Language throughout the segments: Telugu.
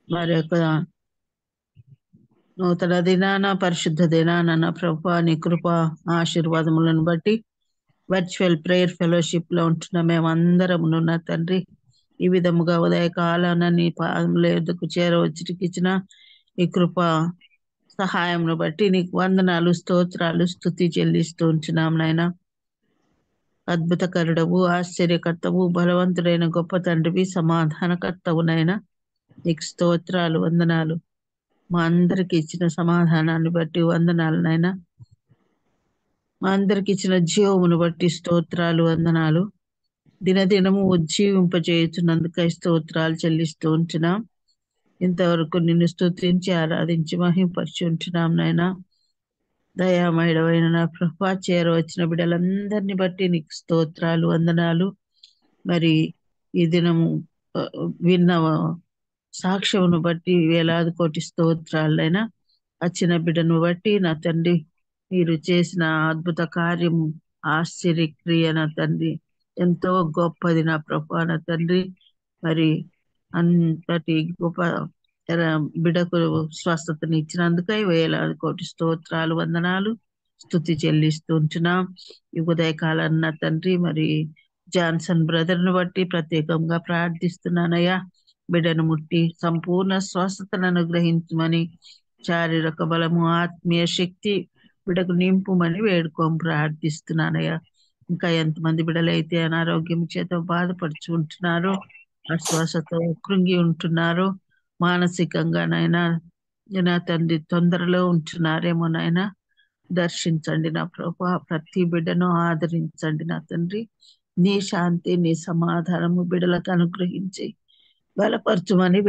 మరి యొక్క నూతన దినాన పరిశుద్ధ దినాన నా ప్రభా నీ కృప ఆశీర్వాదములను బట్టి వర్చువల్ ప్రేయర్ ఫెలోషిప్ లో ఉంటున్న మేమందరమును నా తండ్రి ఈ విధముగా ఉదయకాలాన నీ పాదముల యొద్దకు చేరవచ్చిటికిచ్చిన ఈ కృప సహాయమును బట్టి నీకు వందనాలు స్తోత్రాలు స్తుతి చెల్లిస్తూ ఉంటున్నాం నాయన. అద్భుతకరుడవు ఆశ్చర్యకర్తవు బలవంతుడైన గొప్ప తండ్రివి సమాధానకర్తవు నాయన. నీకు స్తోత్రాలు వందనాలు. మా అందరికి ఇచ్చిన సమాధానాన్ని బట్టి వందనాలు నాయన. మా అందరికి ఇచ్చిన జీవమును బట్టి స్తోత్రాలు వందనాలు. దినదినము ఉజ్జీవింపజేయుచున్నందుకై స్తోత్రాలు చెల్లిస్తూ ఉంటున్నాం. ఇంతవరకు నిన్ను స్తుతించి ఆరాధించి మహింపరిచి ఉంటున్నాం నాయన. దయామయుడవైన నా ప్రభా చేరవచ్చిన బిడ్డలందరినీ బట్టి నీకు స్తోత్రాలు వందనాలు. మరి ఈ దినము ఆ, విన్న సాక్ష్యమును బట్టి వేలాది కోటి స్తోత్రాలైనా వచ్చిన బిడ్డను బట్టి నా తండ్రి మీరు చేసిన అద్భుత కార్యము ఆశ్చర్యక్రియ నా తండ్రి ఎంతో గొప్పది నా ప్రభా నా తండ్రి. మరి అంతటి గొప్ప బిడకు స్వస్థతని ఇచ్చినందుకై వేలాది కోటి స్తోత్రాలు వందనాలు స్తుతి చెల్లిస్తుంటున్నాం. ఈ ఉదయకాలం నా తండ్రి మరి జాన్సన్ బ్రదర్ ను బట్టి ప్రత్యేకంగా ప్రార్థిస్తున్నానయ్యా. బిడ్డను ముట్టి సంపూర్ణ స్వస్థతను అనుగ్రహించమని శారీరక బలము ఆత్మీయ శక్తి బిడ్డకు నింపుమని ప్రార్థిస్తున్నానయ్యా. ఇంకా ఎంతమంది బిడ్డలైతే అనారోగ్యం చేత బాధపడుచుంటున్నారో అశ్వాసతో కృంగి ఉంటున్నారో మానసికంగానైనా నా తండ్రి తొందరలో ఉంటున్నారేమో నాయన దర్శించండి నా ప్రభా. ప్రతి బిడ్డను ఆదరించండి నా తండ్రి. నీ శాంతి నీ సమాధానము బిడ్డలకు అనుగ్రహించి బలపరచుమని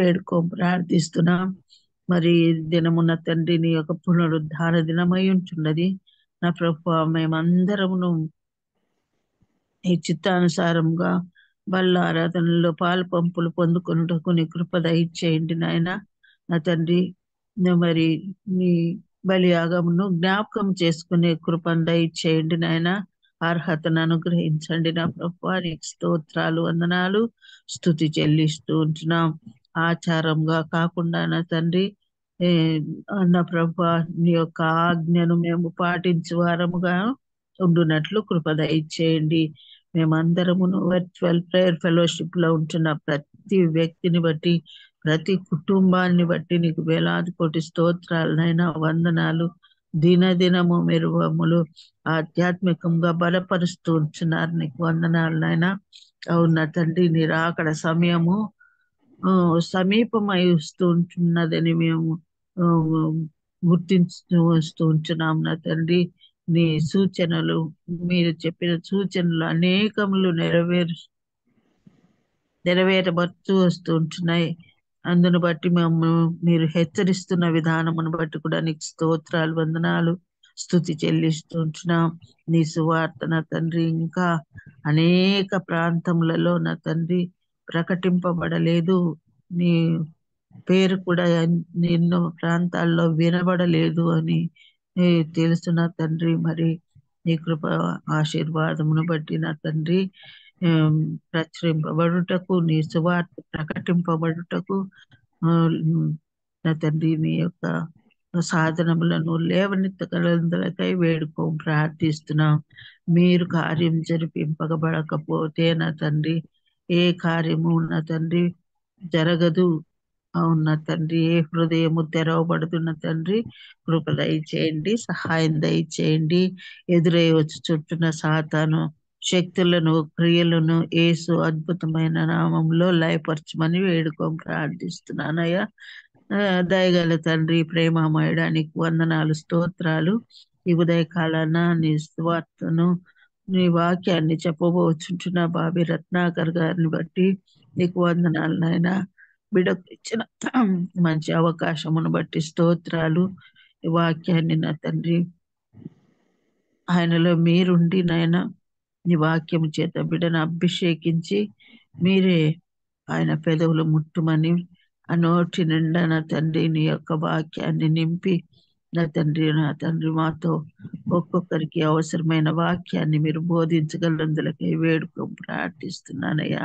ప్రార్థిస్తున్నాం. మరి దినమున్న తండ్రి నీ యొక్క పునరుద్ధార దినమై ఉంటున్నది నా ప్రభా. మేమందరమును ఈ చిత్తానుసారంగా బల్ల ఆరాధనలో పాలు పంపులు పొందుకొనుటకు నీ కృప దయచేయండి నాయన. నా తండ్రి మరి నీ బలియాగమును జ్ఞాపకం చేసుకునే కృపను దయచేయండి నాయన. అర్హతను అనుగ్రహించండి నా ప్రభా. నీకు స్తోత్రాలు వందనాలు స్తుతి చెల్లిస్తూ ఉంటున్నాం. ఆచారంగా కాకుండా నా తండ్రి ఏ, నా ప్రభా నీ యొక్క ఆజ్ఞను మేము పాటించు వారముగా ఉండునట్లు కృప దయచేయండి. మేమందరమును వర్చువల్ ప్రేయర్ ఫెలోషిప్ లో ఉంటున్న ప్రతి వ్యక్తిని బట్టి ప్రతి కుటుంబాన్ని బట్టి నీకు వేలాది కోటి స్తోత్రాలనైనా వందనాలు. దినదినము మెరుగములు ఆధ్యాత్మికంగా బలపరుస్తూ ఉంటున్నారు. నీకు వందనాలనైనా. అవునా తండ్రి నీ రాకడ సమయము సమీపమై వస్తూ ఉంటున్నదని మేము ఆ, గుర్తించుతూ వస్తూ ఉంటున్నాం నా తండ్రి. నీ సూచనలు మీరు చెప్పిన సూచనలు అనేకములు నెరవేరబడుతూ వస్తూ ఉంటున్నాయి. అందును బట్టి మేము మీరు హెచ్చరిస్తున్న విధానమును బట్టి కూడా నీకు స్తోత్రాలు వందనాలు స్తుతి చెల్లిస్తూ ఉంటున్నాం. నీ సువార్త నా తండ్రి ఇంకా అనేక ప్రాంతములలో నా తండ్రి ప్రకటింపబడలేదు. నీ పేరు కూడా ఎన్నో ప్రాంతాల్లో వినబడలేదు అని తెలుసు నా తండ్రి. మరి నీ కృప ఆశీర్వాదమును బట్టి నా తండ్రి ఆమ్, ప్రచురింపబడుటకు నీ సువార్త ప్రకటింపబడుటకు ఆ, నా తండ్రి నీ యొక్క సాధనములను లేవనెత్తగలందరికై ప్రార్థిస్తున్నాం. మీరు కార్యం జరిపింపబడకపోతే నా తండ్రి ఏ కార్యము నా తండ్రి జరగదు. అవునా తండ్రి ఏ హృదయము తెరవబడుతున్న తండ్రి కృప దయచేయండి సహాయం దయచేయండి. ఎదురై వచ్చి చుట్టూన సాతాను శక్తులను క్రియలను యేసు అద్భుతమైన నామంలో లయపరచమని ప్రార్థిస్తున్నానయ్యా. దయగల తండ్రి ప్రేమమయడానికి వందనాలు స్తోత్రాలు. ఈ ఉదయకాలాన నీ స్వార్థను నీ వాక్యాన్ని చెప్పబోచుంటున్న బాబి రత్నాకర్ గారిని బట్టి నీకు వందనాలు నాయన. బిడకు ఇచ్చిన మంచి అవకాశమును బట్టి స్తోత్రాలు. ఈ వాక్యాన్ని నా తండ్రి ఆయనలో మీరుండి నాయన నీ వాక్యము చేత బిడ్డను అభిషేకించి మీరే ఆయన పెదవులు ముట్టుమని ఆ నోటి నిండా నా తండ్రి నీ యొక్క వాక్యాన్ని నింపి నా తండ్రి మాతో ఒక్కొక్కరికి అవసరమైన వాక్యాన్ని మీరు బోధించగలందులకై ప్రార్థిస్తున్నానయ్యా.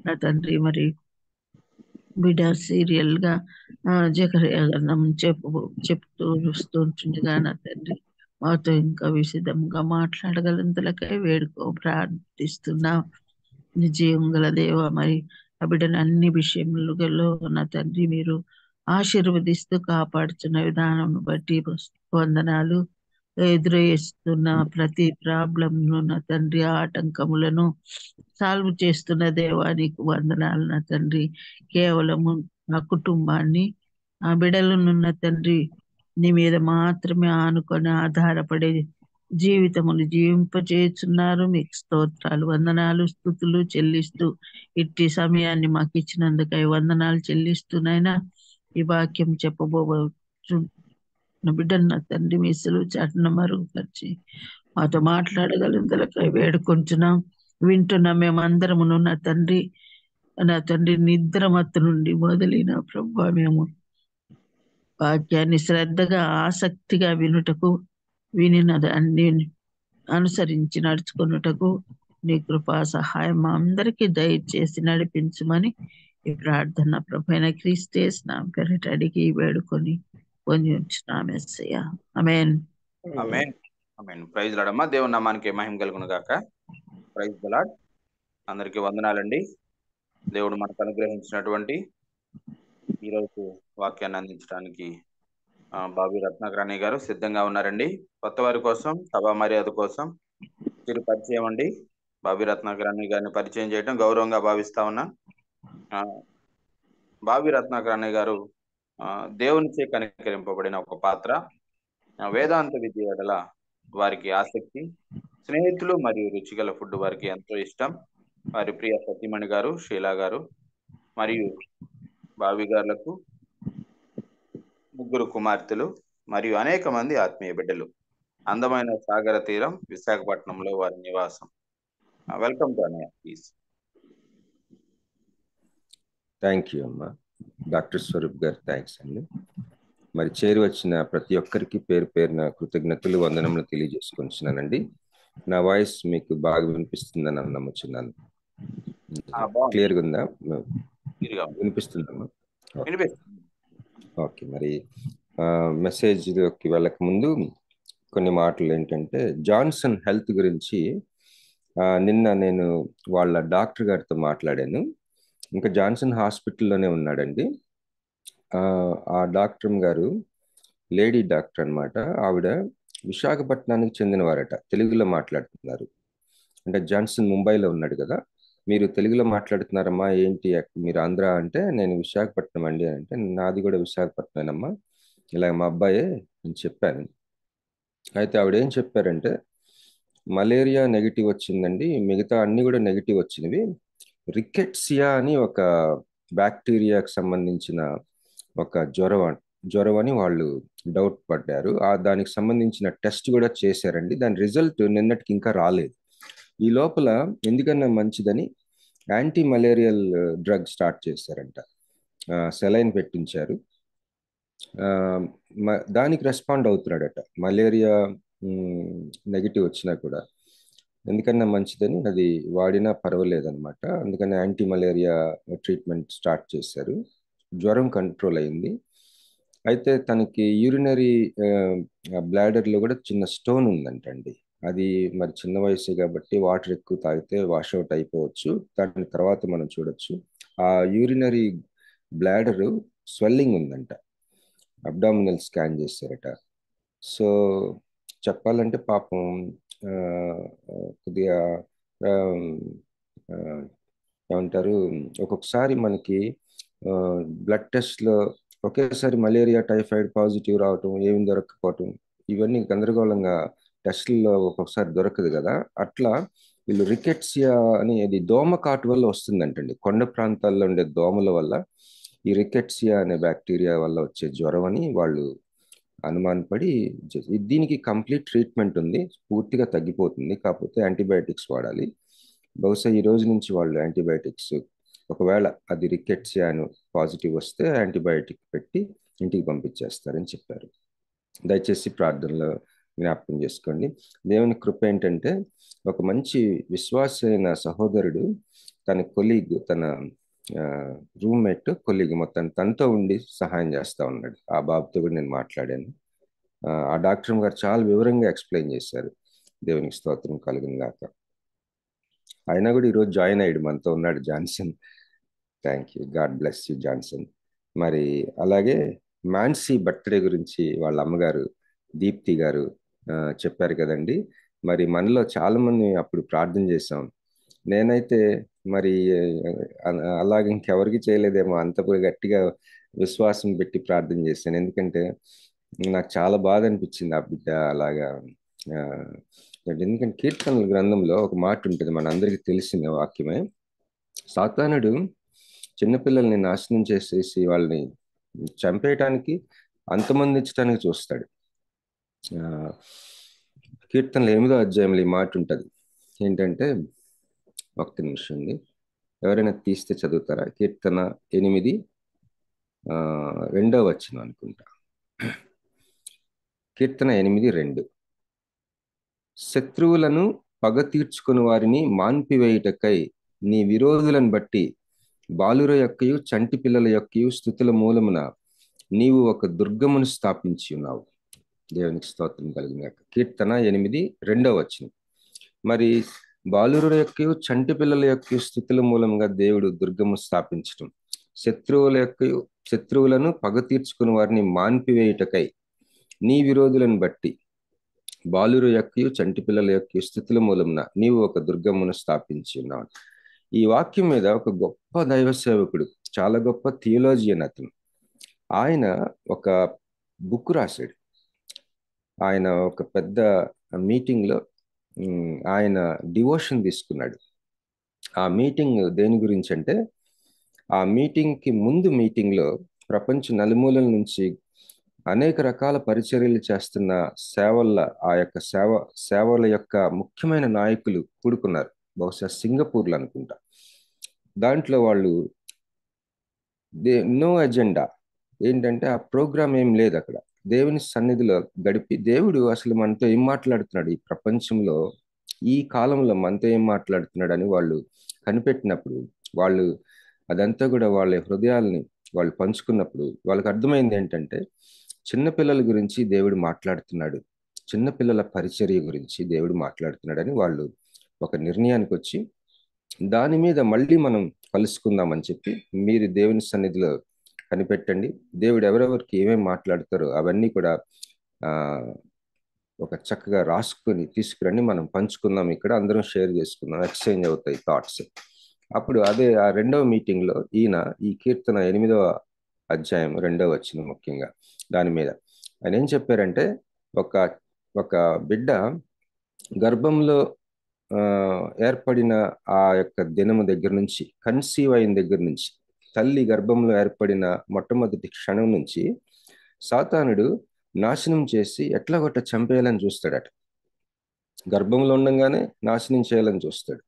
నా తండ్రి మరి బిడ్డ సీరియల్ గా జకరియా గ్రంథం చెప్తూ వస్తుంటుండగా నా తండ్రి మాతో ఇంకా విశదంగా మాట్లాడగలంతలకై ప్రార్థిస్తున్నా. నిజం గల దేవ, మరి ఆ బిడ్డను అన్ని విషయములలో నా తండ్రి మీరు ఆశీర్వదిస్తూ కాపాడుతున్న విధానం బట్టి వందనాలు. ఎదురేస్తున్న ప్రతి ప్రాబ్లంను నా తండ్రి ఆటంకములను సాల్వ్ చేస్తున్న దేవానికి వందనాలు నా తండ్రి. కేవలము నా కుటుంబాన్ని ఆ బిడలనున్న తండ్రి నీ మీద మాత్రమే ఆనుకొని ఆధారపడే జీవితమును జీవింపజేస్తున్నారు. మీకు స్తోత్రాలు, వందనాలు, స్తుతులు చెల్లిస్తూ ఇట్టి సమయాన్ని మాకు ఇచ్చినందుకై వందనాలు చెల్లిస్తూనైనా ఈ వాక్యం చెప్పబోవచ్చు బిడ్డను నా తండ్రి మీ సెలవు చాటున మరుగుపరిచి మాతో మాట్లాడగలంతలకై వేడుకుంటున్నాం. వింటున్నాం మేమందరమును నా తండ్రి నిద్రమత్తు నుండి మొదలైన ప్రభు మేము వాక్యాన్ని శ్రద్ధగా ఆసక్తిగా వినుటకు అన్ని అనుసరించి నడుచుకున్నటకు నీ కృపా సహాయం మా అందరికీ దయచేసి నడిపించమని ఈ ప్రార్థన ప్రభైన క్రీస్తేస్ నా పేరిట అడిగి వేడుకొని పొంది ఉంచున్నాం యేసయ్య. ఆమేన్. ఆమేన్. ఆమేన్. ప్రైజ్ లార్డ్ అమ్మా. దేవుని నామానికి మహిమ కలుగును గాక. Praise the lord. అందరికీ వందనాలండి. దేవుడు మనకు అనుగ్రహించినటువంటి ఈరోజు వాక్యాన్ని అందించడానికి బాబీ రత్నాకర్ అన్నయ్య గారు సిద్ధంగా ఉన్నారండి. కొత్త వారి కోసం, సభా మర్యాద కోసం చిరు పరిచయం అండి. బాబీ రత్నాకర్ అన్నయ్య గారిని పరిచయం చేయడం గౌరవంగా భావిస్తా ఉన్నా. బాబీ రత్నాకర్ అన్నయ్య గారు దేవునిచే కనికరింపబడిన ఒక పాత్ర. వేదాంత విద్య ఎడల వారికి ఆసక్తి, స్నేహితులు మరియు రుచిగల ఫుడ్ వారికి ఎంతో ఇష్టం. వారి ప్రియ సతీమణి గారు, షీలా గారు మరియు బావి గారులకు 3 కుమార్తెలు మరియు అనేక మంది ఆత్మీయ బిడ్డలు. అందమైన సాగర తీరం విశాఖపట్నంలో వారి నివాసం. వెల్కమ్ టు అన్నయ్య, ప్లీజ్. థ్యాంక్ యూ అమ్మా. డాక్టర్ స్వరూప్ గారు థ్యాంక్స్ అండి. మరి చేరి వచ్చిన ప్రతి ఒక్కరికి పేరు పేరున కృతజ్ఞతలు, వందనములు తెలియజేసుకుంటున్నానండి. నా వాయిస్ మీకు బాగా వినిపిస్తుందని నమ్ముచున్నాను. క్లియర్గా ఉందా? వినిపిస్తుందమ్మా? ఓకే. మరి మెసేజ్కి వెళ్ళక ముందు కొన్ని మాటలు ఏంటంటే, జాన్సన్ హెల్త్ గురించి నిన్న నేను వాళ్ళ డాక్టర్ గారితో మాట్లాడాను. ఇంకా జాన్సన్ హాస్పిటల్లోనే ఉన్నాడండి. ఆ డాక్టర్ గారు లేడీ డాక్టర్ అన్నమాట. ఆవిడ విశాఖపట్నానికి చెందినవారట. తెలుగులో మాట్లాడుతున్నారు. అంటే జాన్సన్ ముంబైలో ఉన్నాడు కదా, మీరు తెలుగులో మాట్లాడుతున్నారమ్మా, ఏంటి మీరు ఆంధ్ర అంటే, నేను విశాఖపట్నం అండి అంటే, నాది కూడా విశాఖపట్నమేనమ్మా, ఇలా మా అబ్బాయే అని చెప్పాను. అయితే ఆవిడ ఏం చెప్పారంటే, మలేరియా నెగిటివ్ వచ్చిందండి, మిగతా అన్ని కూడా నెగిటివ్ వచ్చినవి, రికెట్సియా అని ఒక బ్యాక్టీరియాకి సంబంధించిన ఒక జ్వరం అని వాళ్ళు డౌట్ పడ్డారు. దానికి సంబంధించిన టెస్ట్ కూడా చేశారండి. దాని రిజల్ట్ నిన్నటికి ఇంకా రాలేదు. ఈ లోపల ఎందుకన్నా మంచిదని యాంటీ మలేరియల్ డ్రగ్ స్టార్ట్ చేశారంట. సెలైన్ పెట్టించారు. దానికి రెస్పాండ్ అవుతున్నాడట. మలేరియా నెగిటివ్ వచ్చినా కూడా ఎందుకన్నా మంచిదని అది వాడినా పర్వాలేదన్నమాట. అందుకని యాంటీ మలేరియా ట్రీట్మెంట్ స్టార్ట్ చేశారు. జ్వరం కంట్రోల్ అయింది. అయితే తనకి యూరినరీ బ్లాడర్లో కూడా చిన్న స్టోన్ ఉందంటండి. అది మరి చిన్న వయసు కాబట్టి వాటర్ ఎక్కువ తాగితే వాష్అవుట్ అయిపోవచ్చు. దాని తర్వాత మనం చూడొచ్చు. ఆ యూరినరీ బ్లాడరు స్వెల్లింగ్ ఉందంట. అబ్డామినల్ స్కాన్ చేశారట. సో చెప్పాలంటే పాపం కొద్దిగా ఏమంటారు, ఒక్కొక్కసారి మనకి బ్లడ్ టెస్ట్లో ఒకేసారి మలేరియా, టైఫాయిడ్ పాజిటివ్ రావటం, ఏమి దొరకకపోవటం, ఇవన్నీ గందరగోళంగా టెస్టుల్లో ఒక్కొక్కసారి దొరకదు కదా. అట్లా వీళ్ళు రికెట్సియా అని, అది దోమ కాటు వల్ల వస్తుందంటండి. కొండ ప్రాంతాల్లో ఉండే దోమల వల్ల ఈ రికెట్సియా అనే బ్యాక్టీరియా వల్ల వచ్చే జ్వరం అని వాళ్ళు అనుమానపడి, దీనికి కంప్లీట్ ట్రీట్మెంట్ ఉంది, పూర్తిగా తగ్గిపోతుంది, కాకపోతే యాంటీబయాటిక్స్ వాడాలి. బహుశా ఈ రోజు నుంచి వాళ్ళు యాంటీబయాటిక్స్, ఒకవేళ అది రికెట్సియా అని పాజిటివ్ వస్తే యాంటీబయాటిక్ పెట్టి ఇంటికి పంపించేస్తారని చెప్పారు. దయచేసి ప్రార్థనలో జ్ఞాపకం చేసుకోండి. దేవుని కృప ఏంటంటే, ఒక మంచి విశ్వాసైన సహోదరుడు తన కొలీగ్, తన రూమ్మేట్ కొలిగి మొత్తం తనతో ఉండి సహాయం చేస్తూ ఉన్నాడు. ఆ బాబుతో కూడా నేను మాట్లాడాను. ఆ డాక్టర్ గారు చాలా వివరంగా ఎక్స్ప్లెయిన్ చేశారు. దేవునికి స్తోత్రం కలుగును గాక. అయినా కూడా ఈరోజు జాయిన్ అయ్యాడు, మనతో ఉన్నాడు Johnson. Thank you, God bless you Johnson. మరి అలాగే మాన్సీ బర్త్డే గురించి వాళ్ళ అమ్మగారు దీప్తి గారు చెప్పారు కదండి. మరి మనలో చాలా మంది అప్పుడు ప్రార్థన చేశాం. నేనైతే మరి అలాగే ఇంకెవరికి చేయలేదేమో, అంత గట్టిగా విశ్వాసం పెట్టి ప్రార్థన చేశాను. ఎందుకంటే నాకు చాలా బాధ అనిపించింది ఆ బిడ్డ అలాగా. ఎందుకంటే కీర్తనల గ్రంథంలో ఒక మాట ఉంటుంది, మనందరికీ తెలిసిన వాక్యమే. సాతానుడు చిన్నపిల్లల్ని నాశనం చేసేసి వాళ్ళని చంపేయటానికి, అంతమొందించడానికి చూస్తాడు. కీర్తనలు 8వ అధ్యాయంలో ఈ మాట ఉంటుంది. ఏంటంటే, ఒక్క నిమిషం అండి, ఎవరైనా తీస్తే చదువుతారా? కీర్తన 8 2వ వచనం అనుకుంటా. కీర్తన 8:2. శత్రువులను పగ తీర్చుకుని వారిని మాన్పివేయుటకై నీ విరోధులను బట్టి బాలుర యొక్కయు చంటి పిల్లల యొక్కయు స్తుతుల మూలమున నీవు ఒక దుర్గమును స్థాపించి ఉన్నావు. దేవునికి స్తోత్రం కలిగిన కీర్తన 8:2 వచనం. మరి బాలుర యొక్కయు చంటి పిల్లల యొక్క స్తుతుల మూలంగా దేవుడు దుర్గము స్థాపించటం, శత్రువులను పగ తీర్చుకుని వారిని మాన్పివేయుటకై నీ విరోధులను బట్టి బాలుర యొక్కయు చంటి పిల్లల యొక్క స్థుతుల మూలమున నీవు ఒక దుర్గమును స్థాపించి ఉన్నావు. ఈ వాక్యం మీద ఒక గొప్ప దైవ సేవకుడు, చాలా గొప్ప థియోలాజియన్ అతను, ఆయన ఒక బుక్ రాశాడు. ఆయన ఒక పెద్ద మీటింగ్లో ఆయన డివోషన్ తీసుకున్నాడు. ఆ మీటింగ్ దేని గురించి అంటే, ఆ మీటింగ్కి ముందు మీటింగ్లో ప్రపంచ నలుమూలల నుంచి అనేక రకాల పరిచర్యలు చేస్తున్న ఆ యొక్క సేవల యొక్క ముఖ్యమైన నాయకులు కూడుకున్నారు. బహుశా సింగపూర్లో అనుకుంటా. దాంట్లో వాళ్ళు నో అజెండా ఏంటంటే, ఆ ప్రోగ్రామ్ ఏం లేదు అక్కడ. దేవుని సన్నిధిలో గడిపి దేవుడు అసలు మనతో ఏం మాట్లాడుతున్నాడు, ఈ ప్రపంచంలో ఈ కాలంలో మనతో ఏం మాట్లాడుతున్నాడు అని వాళ్ళు కనిపెట్టినప్పుడు, వాళ్ళు అదంతా కూడా వాళ్ళ హృదయాల్ని వాళ్ళు పంచుకున్నప్పుడు వాళ్ళకి అర్థమైంది ఏంటంటే, చిన్నపిల్లల గురించి దేవుడు మాట్లాడుతున్నాడు, చిన్నపిల్లల పరిచర్య గురించి దేవుడు మాట్లాడుతున్నాడని వాళ్ళు ఒక నిర్ణయానికి వచ్చి, దాని మీద మళ్ళీ మనం కలుసుకుందామని చెప్పి, మీరు దేవుని సన్నిధిలో కనిపెట్టండి, దేవుడు ఎవరెవరికి ఏమేమి మాట్లాడతారో అవన్నీ కూడా ఒక చక్కగా రాసుకొని తీసుకురండి, మనం పంచుకుందాం, ఇక్కడ అందరం షేర్ చేసుకుందాం, ఎక్స్చేంజ్ అవుతాయి థాట్స్. అప్పుడు అదే ఆ 2వ మీటింగ్లో ఈయన ఈ కీర్తన 8వ అధ్యాయం 2వ వచనం ముఖ్యంగా దాని మీద ఆయన ఏం చెప్పారంటే, ఒక బిడ్డ గర్భంలో ఏర్పడిన ఆ యొక్క దినము దగ్గర నుంచి, కన్సీవ్ అయిన దగ్గర నుంచి, తల్లి గర్భంలో ఏర్పడిన మొట్టమొదటి క్షణం నుంచి సాతానుడు నాశనం చేసి ఎట్లా గొట్ట చంపేయాలని చూస్తాడట. గర్భంలో ఉండగానే నాశనం చేయాలని చూస్తాడు.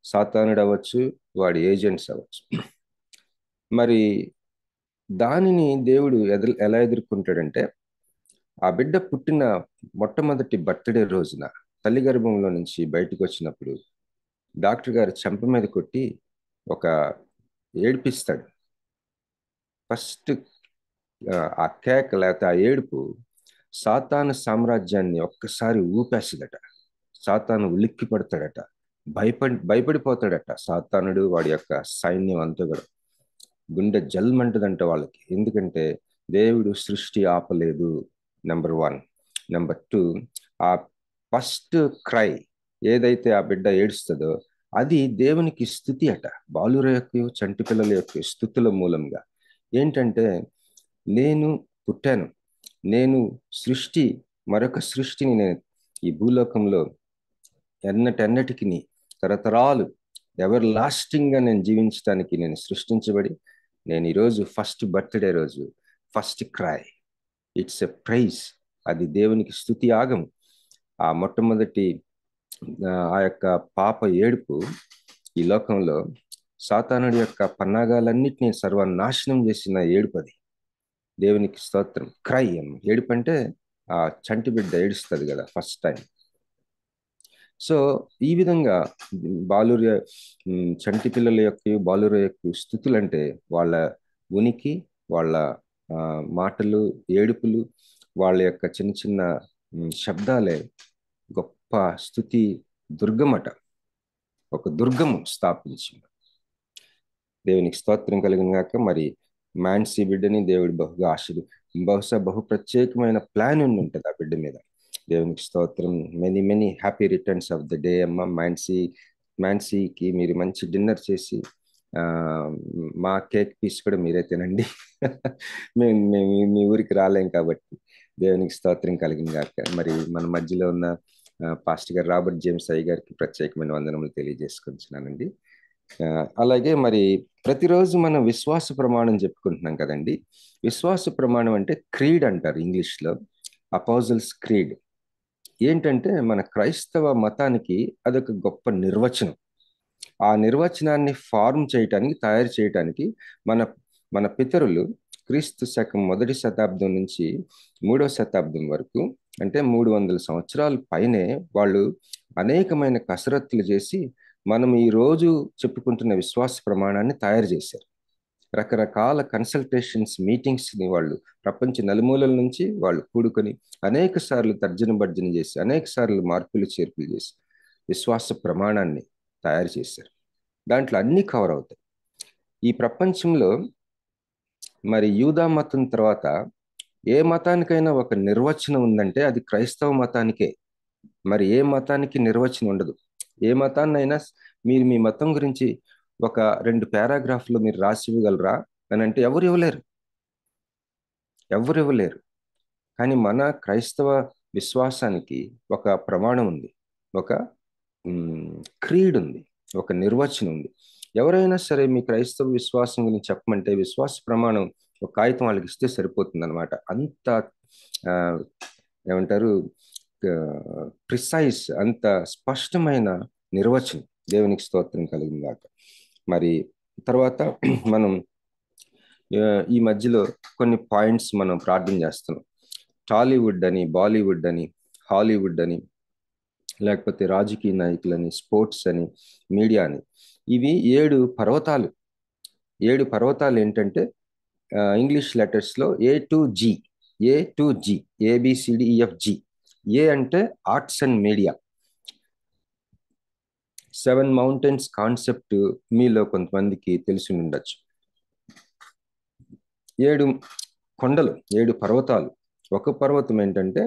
సాతానుడు అవ్వచ్చు, వాడి ఏజెంట్స్ అవ్వచ్చు. మరి దానిని దేవుడు ఎలా ఎదుర్కొంటాడంటే, ఆ బిడ్డ పుట్టిన మొట్టమొదటి బర్త్డే రోజున తల్లి గర్భంలో నుంచి బయటకు వచ్చినప్పుడు డాక్టర్ గారు చెంప మీద కొట్టి ఒక ఏడిపిస్తాడు. ఫస్ట్ ఆ కేక లేకపోతే ఆ ఏడుపు సాతాను సామ్రాజ్యాన్ని ఒక్కసారి ఊపేస్తుందట. సాతాను ఉలిక్కి పడతాడట, భయపడిపోతాడట. సాతానుడు వాడి యొక్క సైన్యం అంతా కూడా గుండె జల్మంటదంట వాళ్ళకి. ఎందుకంటే దేవుడు సృష్టి ఆపలేదు, నెంబర్ 1. నెంబర్ 2, ఆ ఫస్ట్ క్రై ఏదైతే ఆ బిడ్డ ఏడుస్తుందో అది దేవునికి స్తుతి అట. బాలుర యొక్క చంటి పిల్లల యొక్క స్తుతుల మూలంగా ఏంటంటే, నేను పుట్టాను, నేను మరొక సృష్టిని నేను ఈ భూలోకంలో ఎన్నటెన్నటికి తరతరాలు ఎవర్ లాస్టింగ్గా నేను జీవించడానికి నేను సృష్టించబడి, నేను ఈరోజు ఫస్ట్ బర్త్డే రోజు first cry, it's a prize, అది దేవునికి స్తుతి యాగం. ఆ మొట్టమొదటి ఆ యొక్క పాప ఏడుపు ఈ లోకంలో సాతానుడి యొక్క పన్నాగాలన్నిటినీ సర్వనాశనం చేసిన ఏడుపు అది. దేవునికి స్తోత్రం. క్రై ఏడుపు అంటే ఆ చంటి బిడ్డ ఏడుస్తుంది కదా ఫస్ట్ టైం. సో ఈ విధంగా బాలుర చంటి పిల్లల యొక్క బాలుర యొక్క స్థుతులు అంటే వాళ్ళ ఉనికి, వాళ్ళ మాటలు, ఏడుపులు, వాళ్ళ యొక్క చిన్న చిన్న శబ్దాలే గొప్ప స్థుతి దుర్గమట. ఒక దుర్గము స్థాపించింది. దేవునికి స్తోత్రం కలిగిన గాక. మరి మాన్సీ బిడ్డని దేవుడు బహుగా బహుశా బహు ప్రత్యేకమైన ప్లాన్ ఉంటుంది ఆ బిడ్డ మీద. దేవునికి స్తోత్రం. Many many happy returns of the day అమ్మ. మాన్సీకి మీరు మంచి డిన్నర్ చేసి మా కేక్ పీస్ కూడా మీరే తినండి. మేము మీ ఊరికి రాలేం కాబట్టి దేవునికి స్తోత్రం కలిగిన గాక. మరి మన మధ్యలో ఉన్న పాస్టర్ గారు రాబర్ట్ జేమ్స్ అయ్య గారికి ప్రత్యేకమైన వందనములు తెలియజేసుకుంటున్నానండి. అలాగే మరి ప్రతిరోజు మనం విశ్వాస ప్రమాణం చెప్పుకుంటున్నాం కదండి. విశ్వాస ప్రమాణం అంటే క్రీడ్ అంటారు ఇంగ్లీష్లో, అపోజల్స్ క్రీడ్. ఏంటంటే మన క్రైస్తవ మతానికి అదొక గొప్ప నిర్వచనం. ఆ నిర్వచనాన్ని తయారు చేయటానికి మన పితరులు క్రీస్తు శకం 1వ శతాబ్దం నుంచి 3వ శతాబ్దం వరకు, అంటే 300 సంవత్సరాల పైనే వాళ్ళు అనేకమైన కసరత్తులు చేసి మనం ఈ రోజు చెప్పుకుంటున్న విశ్వాస ప్రమాణాన్ని తయారు చేశారు. రకరకాల కన్సల్టేషన్స్, మీటింగ్స్ని వాళ్ళు ప్రపంచ నలుమూలల నుంచి వాళ్ళు కూడుకొని అనేక సార్లు తర్జన భర్జన చేసి, అనేక సార్లు మార్పులు చేర్పులు చేసి విశ్వాస ప్రమాణాన్ని తయారు చేశారు. దాంట్లో అన్ని కవర్ అవుతాయి. ఈ ప్రపంచంలో మరి యూదా మతం తర్వాత ఏ మతానికైనా ఒక నిర్వచనం ఉందంటే అది క్రైస్తవ మతానికే. మరి ఏ మతానికి నిర్వచనం ఉండదు. ఏ మతాన్నైనా మీరు మీ మతం గురించి ఒక 2 పారాగ్రాఫ్లు మీరు రాసి ఇవ్వగలరా అని అంటే ఎవరు ఇవ్వలేరు. కానీ మన క్రైస్తవ విశ్వాసానికి ఒక ప్రమాణం ఉంది, ఒక క్రీడ్ ఉంది, ఒక నిర్వచనం ఉంది. ఎవరైనా సరే మీ క్రైస్తవ విశ్వాసం గురించి చెప్పమంటే విశ్వాస ప్రమాణం ఒక కాగితం వాళ్ళకి ఇస్తే సరిపోతుంది అనమాట. అంత ఏమంటారు, ప్రిసైజ్, అంత స్పష్టమైన నిర్వచనం. దేవునికి స్తోత్రం కలిగిన గాక. మరి తర్వాత మనం ఈ మధ్యలో కొన్ని పాయింట్స్ మనం ప్రార్థన చేస్తున్నాం. టాలీవుడ్ అని, బాలీవుడ్ అని, హాలీవుడ్ అని, లేకపోతే రాజకీయ నాయకులని, స్పోర్ట్స్ అని, మీడియా అని, ఇవి 7 పర్వతాలు. 7 పర్వతాలు ఏంటంటే ఇంగ్లీష్ లెటర్స్లో A to G, ABCDEFG. A అంటే arts and media. 7 mountains concept మీలో కొంతమందికి తెలిసి ఉండొచ్చు. 7 కొండలు, 7 పర్వతాలు. ఒక పర్వతం ఏంటంటే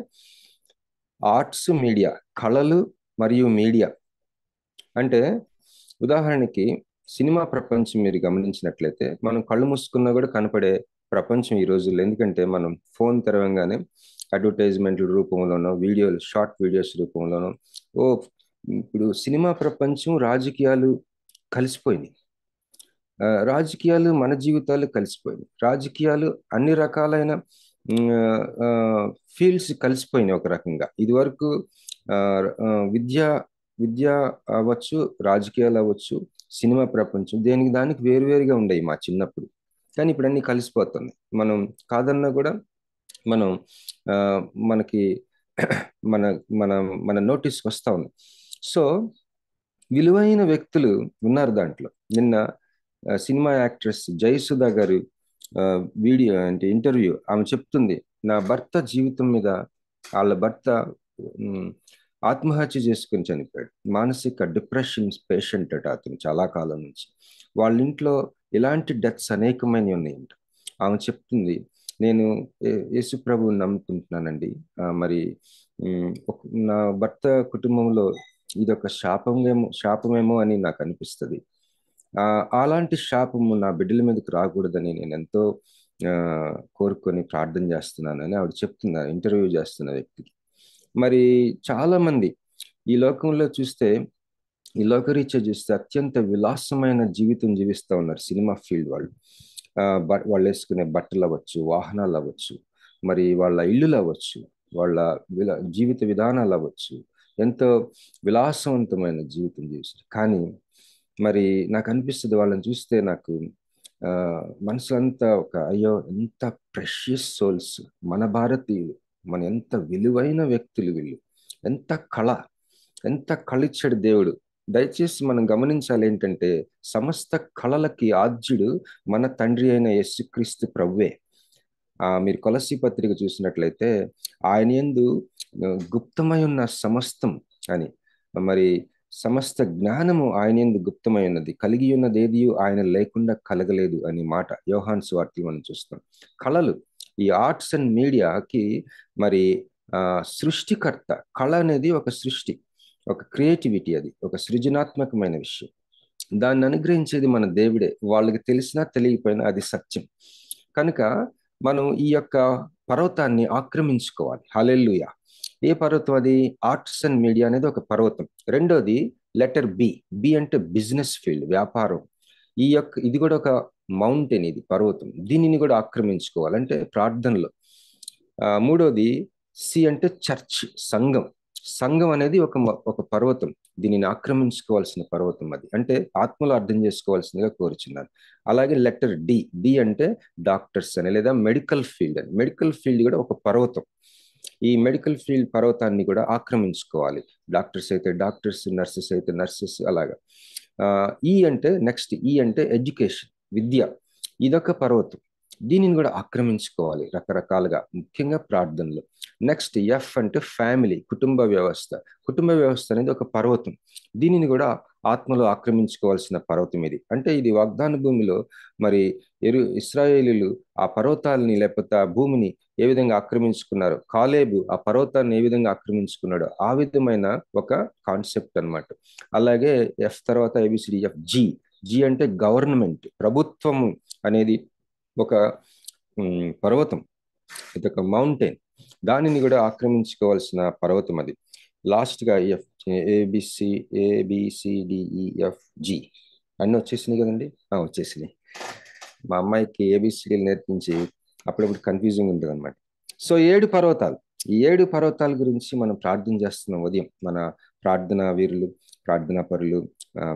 ఆర్ట్స్, మీడియా, కళలు మరియు మీడియా. అంటే ఉదాహరణకి సినిమా ప్రపంచం మీరు గమనించినట్లయితే మనం కళ్ళు మూసుకున్నా కూడా కనపడే ప్రపంచం ఈ రోజుల్లో. ఎందుకంటే మనం ఫోన్ తెరవంగానే అడ్వర్టైజ్మెంట్ల రూపంలోనో, షార్ట్ వీడియోస్ రూపంలోనో, ఇప్పుడు సినిమా ప్రపంచం, రాజకీయాలు కలిసిపోయినాయి. రాజకీయాలు మన జీవితాలు కలిసిపోయినాయి. రాజకీయాలు అన్ని రకాలైన ఫీల్డ్స్ కలిసిపోయినాయి ఒక రకంగా. ఇదివరకు విద్య అవ్వచ్చు, రాజకీయాలు అవ్వచ్చు, సినిమా ప్రపంచం, దానికి వేరువేరుగా ఉండేవి మా చిన్నప్పుడు. కానీ ఇప్పుడు అన్ని కలిసిపోతుంది. మనం కాదన్నా కూడా మనం మనకి మన మన మన నోటీస్కి వస్తూ ఉంది. సో విలువైన వ్యక్తులు ఉన్నారు దాంట్లో. నిన్న సినిమా యాక్ట్రెస్ జయసుధ గారు వీడియో అంటే ఇంటర్వ్యూ, ఆమె చెప్తుంది, నా భర్త జీవితం మీద, వాళ్ళ భర్త ఆత్మహత్య చేసుకుని చనిపోయాడు. మానసిక డిప్రెషన్ పేషెంట్ అట అతను చాలా కాలం నుంచి. వాళ్ళ ఇంట్లో ఇలాంటి డెత్స్ అనేకమైనవి ఉన్నాయంట. ఆమె చెప్తుంది, నేను యేసు ప్రభువుని నమ్ముకుంటున్నానండి, మరి నా భర్త కుటుంబంలో ఇదొక శాపమేమో అని నాకు అనిపిస్తుంది. అలాంటి శాపము నా బిడ్డల మీదకి రాకూడదని నేను ఎంతో కోరుకొని ప్రార్థన చేస్తున్నానని ఆవిడ చెప్తున్నారు, ఇంటర్వ్యూ చేస్తున్న వ్యక్తికి. మరి చాలా మంది ఈ లోకంలో చూస్తే, ఈ లోకరీత్యా చూస్తే అత్యంత విలాసమైన జీవితం జీవిస్తూ ఉన్నారు సినిమా ఫీల్డ్ వాళ్ళు. వాళ్ళు వేసుకునే బట్టలు అవ్వచ్చు, వాహనాలు అవ్వచ్చు, మరి వాళ్ళ ఇల్లులు అవ్వచ్చు, వాళ్ళ జీవిత విధానాలు అవ్వచ్చు, ఎంతో విలాసవంతమైన జీవితం జీవిస్తారు. కానీ మరి నాకు అనిపిస్తుంది, వాళ్ళని చూస్తే నాకు మనసు అంతా అయ్యో ఎంత ప్రెషియస్ సోల్స్ మన భారతీయులు, మన ఎంత విలువైన వ్యక్తులు వీళ్ళు, ఎంత కళ, ఎంత కళిచ్చాడు దేవుడు. దయచేసి మనం గమనించాలి ఏంటంటే, సమస్త కళలకి ఆద్యుడు మన తండ్రి అయిన యేసుక్రీస్తు ప్రభువే. మీరు కొలస్సీ పత్రిక చూసినట్లయితే ఆయన యందు గుప్తమై ఉన్న సమస్తం అని, మరి సమస్త జ్ఞానము ఆయన యందు గుప్తమై ఉన్నది, కలిగి ఉన్నది ఏది ఆయన లేకుండా కలగలేదు అని మాట యోహాను సువార్తలో మనం చూస్తాం. కళలు, ఈ ఆర్ట్స్ అండ్ మీడియాకి మరి సృష్టికర్త. కళ అనేది ఒక సృష్టి, ఒక క్రియేటివిటీ, అది ఒక సృజనాత్మకమైన విషయం. దాన్ని అనుగ్రహించేది మన దేవుడే. వాళ్ళకి తెలిసినా తెలియకపోయినా అది సత్యం. కనుక మనం ఈ యొక్క పర్వతాన్ని ఆక్రమించుకోవాలి. హల్లెలూయా. ఏ పర్వతం అది? ఆర్ట్స్ అండ్ మీడియా అనేది ఒక పర్వతం. రెండోది లెటర్ బి. బి అంటే బిజినెస్ ఫీల్డ్, వ్యాపారం. ఇది కూడా ఒక మౌంటైన్, ఇది పర్వతం. దీనిని కూడా ఆక్రమించుకోవాలి, అంటే ప్రార్థనలో. మూడోది సి అంటే చర్చ్, సంఘం. సంఘం అనేది ఒక పర్వతం. దీనిని ఆక్రమించుకోవాల్సిన పర్వతం అది, అంటే ఆత్మలో అర్థం చేసుకోవాల్సిందిగా కోరుచున్నాను. అలాగే లెటర్ డి. డి అంటే డాక్టర్స్ అని, లేదా మెడికల్ ఫీల్డ్ అని. మెడికల్ ఫీల్డ్ కూడా ఒక పర్వతం. ఈ మెడికల్ ఫీల్డ్ పర్వతాన్ని కూడా ఆక్రమించుకోవాలి. డాక్టర్స్ అయితే డాక్టర్స్, నర్సెస్ అయితే నర్సెస్, అలాగా. ఈ అంటే నెక్స్ట్, ఈ అంటే ఎడ్యుకేషన్, విద్య. ఇదొక పర్వతం. దీనిని కూడా ఆక్రమించుకోవాలి రకరకాలుగా, ముఖ్యంగా ప్రార్థనలు. నెక్స్ట్ ఎఫ్ అంటే ఫ్యామిలీ, కుటుంబ వ్యవస్థ. కుటుంబ వ్యవస్థ అనేది ఒక పర్వతం. దీనిని కూడా ఆత్మలో ఆక్రమించుకోవాల్సిన పర్వతం ఇది. అంటే ఇది వాగ్దాన భూమిలో మరి ఇశ్రాయేలీలు ఆ పర్వతాలని, లేకపోతే ఆ భూమిని ఏ విధంగా ఆక్రమించుకున్నారు, కాలేబు ఆ పర్వతాన్ని ఏ విధంగా ఆక్రమించుకున్నాడు, ఆ విధమైన ఒక కాన్సెప్ట్ అన్నమాట. అలాగే ఎఫ్ తర్వాత ఏబిసిడి ఎఫ్. జి. జి అంటే గవర్నమెంట్, ప్రభుత్వము అనేది ఒక పర్వతం, ఇది ఒక మౌంటైన్. దానిని కూడా ఆక్రమించుకోవాల్సిన పర్వతం అది. లాస్ట్ గా ఎఫ్, ఏబిసిడిఈఎఫ్ జి అన్నీ వచ్చేసినాయి కదండి. వచ్చేసినాయి. మా అమ్మాయికి ఏబిసిడీలు నేర్పించి అప్పుడప్పుడు కన్ఫ్యూజింగ్ ఉంటుంది అనమాట. సో 7 పర్వతాలు, ఈ 7 పర్వతాల గురించి మనం ప్రార్థన చేస్తున్నాం ఉదయం. మన ప్రార్థనా వీరులు, ప్రార్థనా పరులు,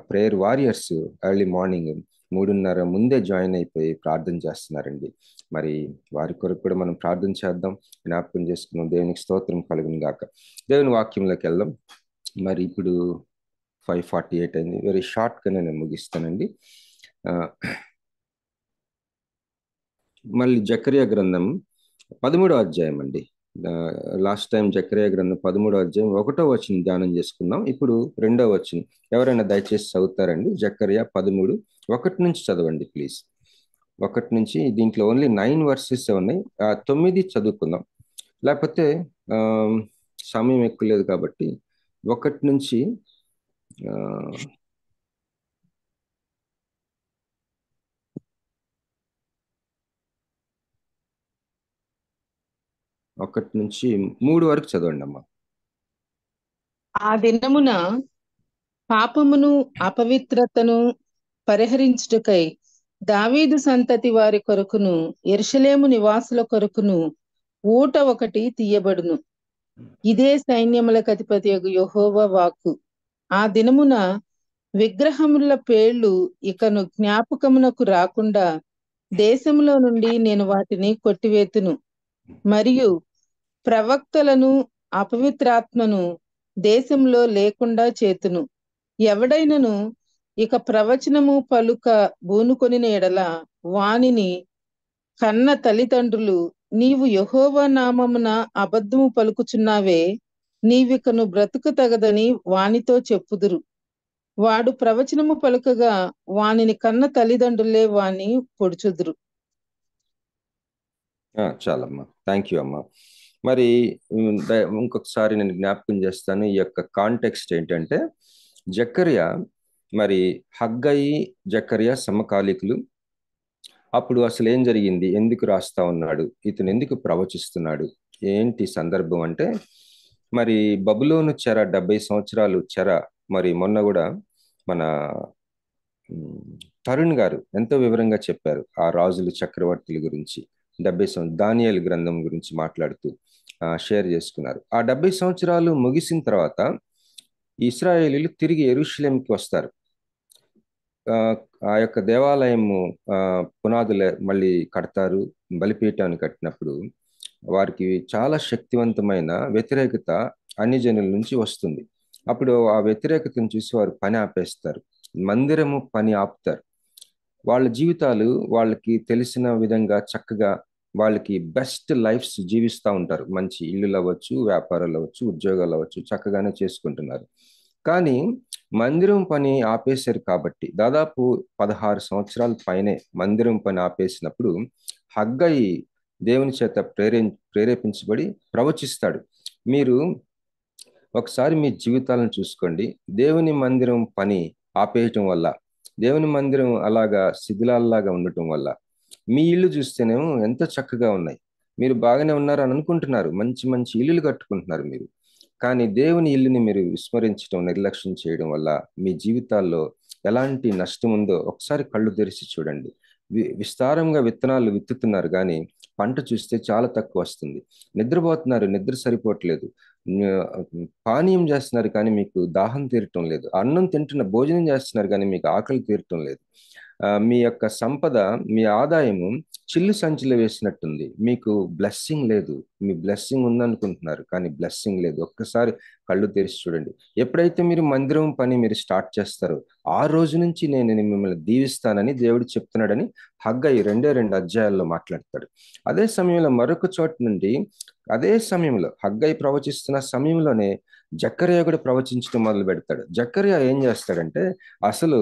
ప్రేయర్ వారియర్స్ ఎర్లీ మార్నింగ్ 3:30 ముందే జాయిన్ అయిపోయి ప్రార్థన చేస్తున్నారండి. మరి వారి కొరకు కూడా మనం ప్రార్థన చేద్దాం, జ్ఞాపకం చేసుకున్నాం. దేవునికి స్తోత్రం కలుగును గాక. దేవుని వాక్యంలోకి వెళ్దాం. మరి ఇప్పుడు 5:48 అయింది. వెరీ షార్ట్గానే నేను ముగిస్తానండి. మళ్ళీ జకరియా గ్రంథం 13వ అధ్యాయం అండి. లాస్ట్ టైం జకరియా గ్రంథం 13వ అధ్యాయం 1వ వచనం ధ్యానం చేసుకుందాం. ఇప్పుడు 2వ వచనం ఎవరైనా దయచేసి చదువుతారండి. జకరియా 13, 1 నుంచి చదవండి ప్లీజ్. 1 నుంచి. దీంట్లో ఓన్లీ 9 వర్సెస్ ఉన్నాయి. 9 చదువుకుందాం, లేకపోతే సమయం ఎక్కువ లేదు కాబట్టి 1 నుంచి 3 వరకు చదవండి అమ్మా. ఆ దినమున పాపమును అపవిత్రతను పరిహరించుటకై దావీదు సంతతి వారి కొరకును యెరూషలేము నివాసుల కొరకును ఊట ఒకటి తీయబడును. ఇదే సైన్యములకు అధిపతియగు యెహోవా వాక్కు. ఆ దినమున విగ్రహముల పేర్లు ఇకను జ్ఞాపకమునకు రాకుండా దేశంలో నుండి నేను వాటిని కొట్టివేతును. మరియు ప్రవక్తలను అపవిత్రాత్మను దేశంలో లేకుండా చేతును. ఎవడైనను ఇక ప్రవచనము పలుక బూనుకొనిన ఎడల వానిని కన్న తల్లిదండ్రులు, నీవు యెహోవా నామమున అబద్ధము పలుకుచున్నావే, నీవికను బ్రతుకు తగదని వానితో చెప్పుదురు. వాడు ప్రవచనము పలుకగా వానిని కన్న తల్లిదండ్రులే వాని పొడుచుదురు. చాలమ్మా, థ్యాంక్ యూ అమ్మా. మరి ఇంకొకసారి నేను జ్ఞాపకం చేస్తాను. ఈ యొక్క కాంటెక్స్ట్ ఏంటంటే, జకరియా మరి హగ్గయి, జకరియా సమకాలికులు. అప్పుడు అసలు ఏం జరిగింది, ఎందుకు రాస్తా ఉన్నాడు, ఇతను ఎందుకు ప్రవచిస్తున్నాడు, ఏంటి సందర్భం అంటే, మరి బబులోను చెర 70 సంవత్సరాలు చెర. మరి మొన్న కూడా మన తరుణ్ గారు ఎంతో వివరంగా చెప్పారు ఆ రాజులు, చక్రవర్తుల గురించి. 70 సంవత్సరాలు దానియేలు గ్రంథం గురించి మాట్లాడుతూ షేర్ చేసుకున్నారు. ఆ 70 సంవత్సరాలు ముగిసిన తర్వాత ఇశ్రాయేలీలు తిరిగి యెరూషలేంకి వస్తారు. ఆ యొక్క దేవాలయము పునాదులు మళ్ళీ కడతారు. బలిపీఠాన్ని కట్టినప్పుడు వారికి చాలా శక్తివంతమైన వ్యతిరేకత అన్ని జనుల నుంచి వస్తుంది. అప్పుడు ఆ వ్యతిరేకతను చూసి వారు పని ఆపేస్తారు, మందిరము పని ఆపుతారు. వాళ్ళ జీవితాలు వాళ్ళకి తెలిసిన విధంగా చక్కగా వాళ్ళకి బెస్ట్ లైఫ్స్ జీవిస్తూ ఉంటారు. మంచి ఇల్లులు అవ్వచ్చు, వ్యాపారాలు అవ్వచ్చు, ఉద్యోగాలు అవ్వచ్చు, చక్కగానే చేసుకుంటున్నారు. కానీ మందిరం పని ఆపేశారు కాబట్టి దాదాపు 16 సంవత్సరాల పైనే మందిరం పని ఆపేసినప్పుడు హగ్గయి దేవుని చేత ప్రేరేపించబడి ప్రవచిస్తాడు. మీరు ఒకసారి మీ జీవితాలను చూసుకోండి. దేవుని మందిరం పని ఆపేయటం వల్ల, దేవుని మందిరం అలాగా శిథిలాల్లాగా ఉండటం వల్ల మీ ఇల్లు చూస్తేనేమో ఎంత చక్కగా ఉన్నాయి, మీరు బాగానే ఉన్నారు అని అనుకుంటున్నారు, మంచి మంచి ఇల్లులు కట్టుకుంటున్నారు మీరు. కానీ దేవుని ఇల్లుని మీరు విస్మరించడం, నిర్లక్ష్యం చేయడం వల్ల మీ జీవితాల్లో ఎలాంటి నష్టం ఉందో ఒకసారి కళ్ళు తెరిచి చూడండి. విస్తారంగా విత్తనాలు విత్తుతున్నారు కానీ పంట చూస్తే చాలా తక్కువ వస్తుంది. నిద్రపోతున్నారు, నిద్ర సరిపోవట్లేదు. పానీయం చేస్తున్నారు కానీ మీకు దాహం తీరటం లేదు. అన్నం భోజనం చేస్తున్నారు కానీ మీకు ఆకలి తీరటం లేదు. మీ యొక్క సంపద, మీ ఆదాయము చిల్లు సంచిలో వేసినట్టుంది. మీకు బ్లెస్సింగ్ లేదు. మీ బ్లెస్సింగ్ ఉందనుకుంటున్నారు కానీ బ్లెస్సింగ్ లేదు. ఒక్కసారి కళ్ళు తెరిచి చూడండి. ఎప్పుడైతే మీరు మందిరం పని మీరు స్టార్ట్ చేస్తారో ఆ రోజు నుంచి నేను మిమ్మల్ని దీవిస్తానని దేవుడు చెప్తున్నాడని హగ్గయి 2 అధ్యాయాల్లో మాట్లాడతాడు. అదే సమయంలో మరొక చోట నుండి అదే సమయంలో హగ్గయి ప్రవచిస్తున్న సమయంలోనే జకర్యా కూడా ప్రవచించడం మొదలు పెడతాడు. జకర్యా ఏం చేస్తాడంటే అసలు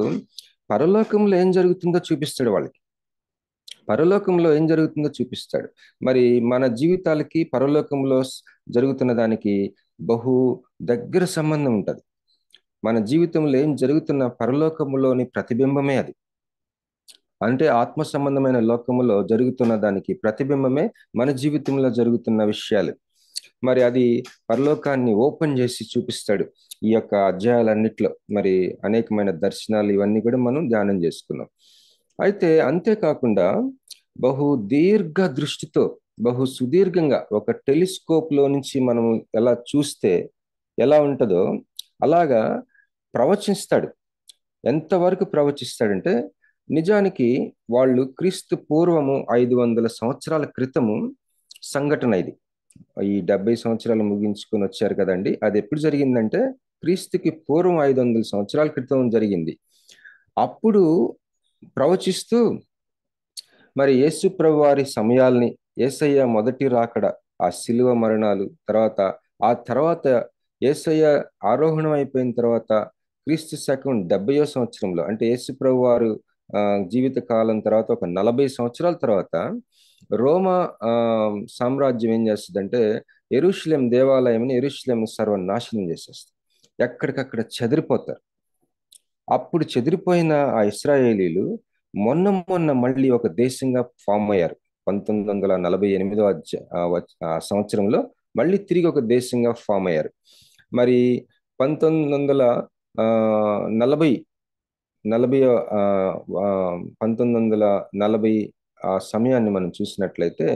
పరలోకంలో ఏం జరుగుతుందో చూపిస్తాడు వాళ్ళకి. పరలోకంలో ఏం జరుగుతుందో చూపిస్తాడు. మరి మన జీవితాలకి పరలోకంలో జరుగుతున్న దానికి బహు దగ్గర సంబంధం ఉంటుంది. మన జీవితంలో ఏం జరుగుతున్న పరలోకములోని ప్రతిబింబమే అది. అంటే ఆత్మ సంబంధమైన లోకములో జరుగుతున్న దానికి ప్రతిబింబమే మన జీవితంలో జరుగుతున్న విషయాలు. మరి అది పరలోకాన్ని ఓపెన్ చేసి చూపిస్తాడు ఈ యొక్క అధ్యాయాలన్నిట్లో. మరి అనేకమైన దర్శనాలు ఇవన్నీ కూడా మనం ధ్యానం చేసుకున్నాం. అయితే అంతేకాకుండా బహు దీర్ఘ దృష్టితో, బహు సుదీర్ఘంగా ఒక టెలిస్కోప్ లో నుంచి మనం ఎలా చూస్తే ఎలా ఉంటుందో అలాగా ప్రవచిస్తాడు. ఎంతవరకు ప్రవచిస్తాడంటే నిజానికి వాళ్ళు క్రీస్తు పూర్వము 500 సంవత్సరాల క్రితము సంఘటన ఇది. ఈ 70 సంవత్సరాలు ముగించుకొని వచ్చారు కదండి, అది ఎప్పుడు జరిగిందంటే క్రీస్తుకి పూర్వం 500 సంవత్సరాల క్రితం జరిగింది. అప్పుడు ప్రవచిస్తూ మరి యేసు ప్రభు వారి సమయాల్ని, యేసయ్య మొదటి రాకడ, ఆ శిలువ మరణాలు, ఆ తర్వాత యేసయ్య ఆరోహణం అయిపోయిన తర్వాత క్రీస్తు శకం 70వ సంవత్సరంలో, అంటే యేసు ప్రభు వారు జీవిత కాలం తర్వాత ఒక 40 సంవత్సరాల తర్వాత రోమా సామ్రాజ్యం ఏం చేస్తుందంటే యెరూషలేం దేవాలయంని, యెరూషలేంని సర్వనాశనం చేసేస్తుంది. ఎక్కడికక్కడ చెదిరిపోతారు. అప్పుడు చెదిరిపోయిన ఆ ఇశ్రాయేలీలు మొన్న మళ్ళీ ఒక దేశంగా ఫామ్ అయ్యారు. 1948 సంవత్సరంలో మళ్ళీ తిరిగి ఒక దేశంగా ఫామ్ అయ్యారు. మరి 1940 ఆ సమయాన్ని మనం చూసినట్లయితే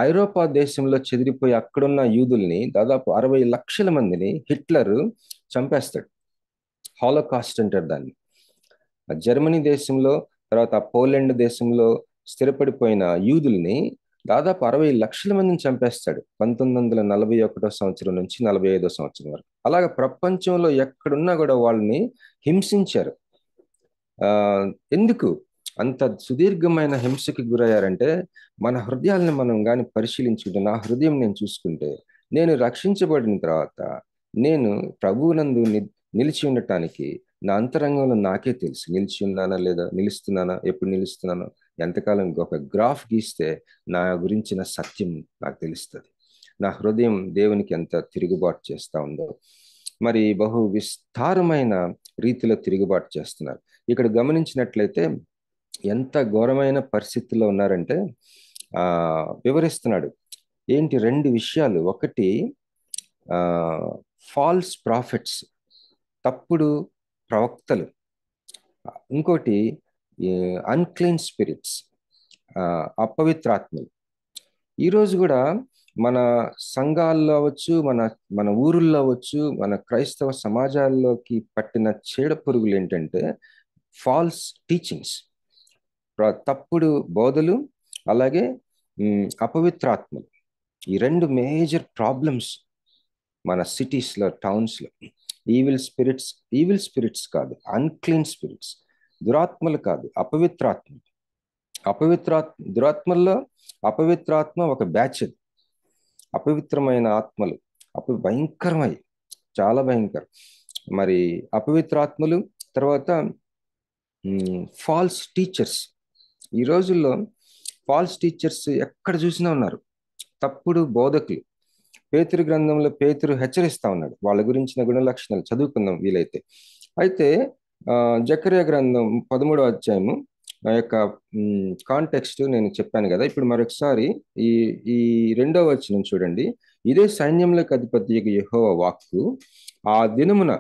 ఐరోపా దేశంలో చెదిరిపోయి అక్కడున్న యూదుల్ని దాదాపు 60 లక్షల మందిని హిట్లర్ చంపేస్తాడు. హాలోకాస్ట్ అంటారు దాన్ని. జర్మనీ దేశంలో, తర్వాత పోలాండ్ దేశంలో స్థిరపడిపోయిన యూదుల్ని దాదాపు 60 లక్షల మందిని చంపేస్తాడు 1941 సంవత్సరం నుంచి 45 సంవత్సరం వరకు. అలాగే ప్రపంచంలో ఎక్కడున్నా కూడా వాళ్ళని హింసించారు. ఎందుకు అంత సుదీర్ఘమైన హింసకి గురయ్యారంటే మన హృదయాలను మనం కానీ పరిశీలించుకుంటే, నా హృదయం నేను చూసుకుంటే, నేను రక్షించబడిన తర్వాత నేను ప్రభువునందు నిలిచి ఉండటానికి నా అంతరంగంలో నాకే తెలుసు. నిలిచి ఉన్నానా లేదా, నిలుస్తున్నానా, ఎప్పుడు నిలుస్తున్నానో, ఎంతకాలం ఒక గ్రాఫ్ గీస్తే నా గురించిన సత్యం నాకు తెలుస్తుంది. నా హృదయం దేవునికి ఎంత తిరుగుబాటు చేస్తూ ఉందో. మరి బహు విస్తారమైన రీతిలో తిరుగుబాటు చేస్తున్నారు. ఇక్కడ గమనించినట్లయితే ఎంత ఘోరమైన పరిస్థితుల్లో ఉన్నారంటే వివరిస్తున్నాడు. ఏంటి 2 విషయాలు. ఒకటి ఫాల్స్ ప్రాఫిట్స్, తప్పుడు ప్రవక్తలు. ఇంకోటి అన్క్లీన్ స్పిరిట్స్, అపవిత్రాత్మలు. ఈరోజు కూడా మన సంఘాల్లో అవ్వచ్చు, మన ఊరుల్లో అవ్వచ్చు, మన క్రైస్తవ సమాజాల్లోకి పట్టిన చీడ పురుగులు ఏంటంటే ఫాల్స్ టీచింగ్స్, తప్పుడు బోధలు, అలాగే అపవిత్రాత్మలు. ఈ 2 మేజర్ ప్రాబ్లమ్స్ మన సిటీస్లో, టౌన్స్లో ఈవిల్ స్పిరిట్స్ కాదు, అన్క్లీన్ స్పిరిట్స్, దురాత్మలు కాదు, అపవిత్రాత్మలు. దురాత్మల్లో అపవిత్రాత్మ ఒక బ్యాచ్. అది అపవిత్రమైన ఆత్మలు, భయంకరమై, చాలా భయంకరం. మరి అపవిత్రాత్మలు, తర్వాత ఫాల్స్ టీచర్స్. ఈ రోజుల్లో ఫాల్స్ టీచర్స్ ఎక్కడ చూసినా ఉన్నారు, తప్పుడు బోధకులు. పేతురు గ్రంథంలో పేతురు హెచ్చరిస్తా ఉన్నాడు వాళ్ళ గురించిన గుణ లక్షణాలు. చదువుకుందాం వీలైతే. అయితే జకర్యా గ్రంథం 13వ అధ్యాయము ఆ యొక్క కాంటెక్స్ట్ నేను చెప్పాను కదా. ఇప్పుడు మరొకసారి ఈ 2వ వచనం చూడండి. ఇదే సైన్యములకు అధిపతి యెహోవా వాక్కు, ఆ దినమున.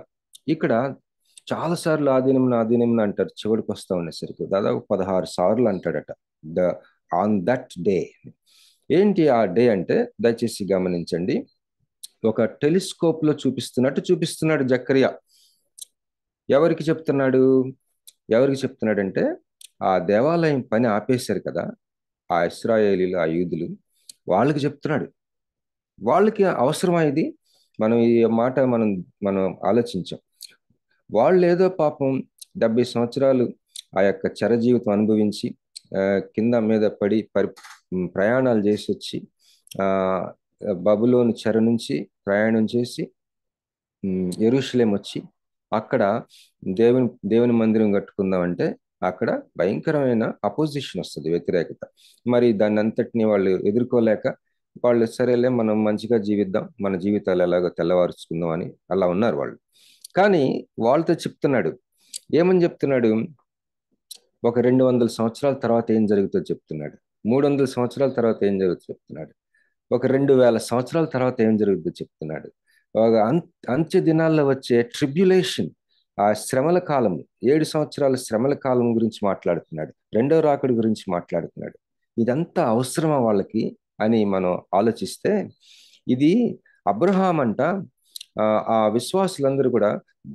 ఇక్కడ చాలాసార్లు ఆ దినమున అంటారు. చివరికి వస్తా ఉండేసరికి దాదాపు 16 సార్లు అంటాడట ఆన్ దట్ డే. ఏంటి ఆ డే అంటే, దయచేసి గమనించండి. ఒక టెలిస్కోప్ లో చూపిస్తున్నాడు జకర్యా. ఎవరికి చెప్తున్నాడంటే ఆ దేవాలయం పని ఆపేశారు కదా ఆ ఇశ్రాయేలీలు, ఆ యూదులు, వాళ్ళకి చెప్తున్నాడు. వాళ్ళకి అవసరమా ఇది? మనం ఈ మాట మనం ఆలోచించాం. వాళ్ళు ఏదో పాపం 70 సంవత్సరాలు ఆ యొక్క చెర జీవితం అనుభవించి కింద మీద పడి ప్రయాణాలు చేసి వచ్చి బబులోను చెర నుంచి ప్రయాణం చేసి యెరూషలేం వచ్చి అక్కడ దేవుని మందిరం కట్టుకుందామంటే అక్కడ భయంకరమైన అపోజిషన్ వస్తుంది, వ్యతిరేకత. మరి దాన్ని అంతటిని వాళ్ళు ఎదుర్కోలేక వాళ్ళు సరేలే మనం మంచిగా జీవిద్దాం, మన జీవితాలు ఎలాగో తెల్లవారుచుకుందాం అని అలా ఉన్నారు వాళ్ళు. కానీ వాళ్ళతో చెప్తున్నాడు, ఏమని చెప్తున్నాడు? ఒక 200 సంవత్సరాల తర్వాత ఏం జరుగుతుందో చెప్తున్నాడు. 300 సంవత్సరాల తర్వాత ఏం జరుగుతుందో చెప్తున్నాడు. ఒక 2000 సంవత్సరాల తర్వాత ఏం జరుగుతుందో చెప్తున్నాడు. ఒక అంత్య దినాల్లో వచ్చే ట్రిబ్యులేషన్, ఆ శ్రమల కాలం, 7 సంవత్సరాల శ్రమల కాలం గురించి మాట్లాడుతున్నాడు. 2వ రాకడ గురించి మాట్లాడుతున్నాడు. ఇదంతా అవసరమా వాళ్ళకి అని మనం ఆలోచిస్తే, ఇది అబ్రహాం అంట ఆ విశ్వాసులందరూ కూడా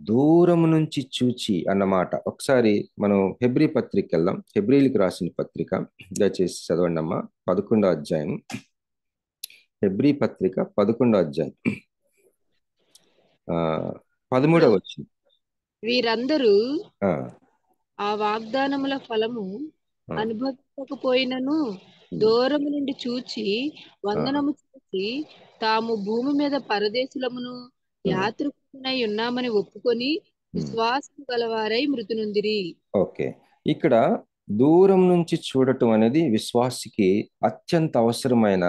దూరం నుంచి చూచి అన్నమాట. ఒకసారి మనం హెబ్రీ పత్రిక వెళ్దాం. హెబ్రీలకు రాసిన పత్రిక దయచేసి చదవండి అమ్మా. 11వ అధ్యాయం, హెబ్రీ పత్రిక 11వ అధ్యాయం 13వ వచనం. వీరందరూ ఆ వాగ్దానముల ఫలము అనుభవించకపోయినను దూరము నుండి చూచి వందనము చేసి తాము భూమి మీద పరదేశులమును యాత్రికులై ఉన్నామని ఒప్పుకొని విశ్వాసం గలవారై మృతునుందిరి. ఓకే, ఇక్కడ దూరం నుంచి చూడటం అనేది విశ్వాసికి అత్యంత అవసరమైన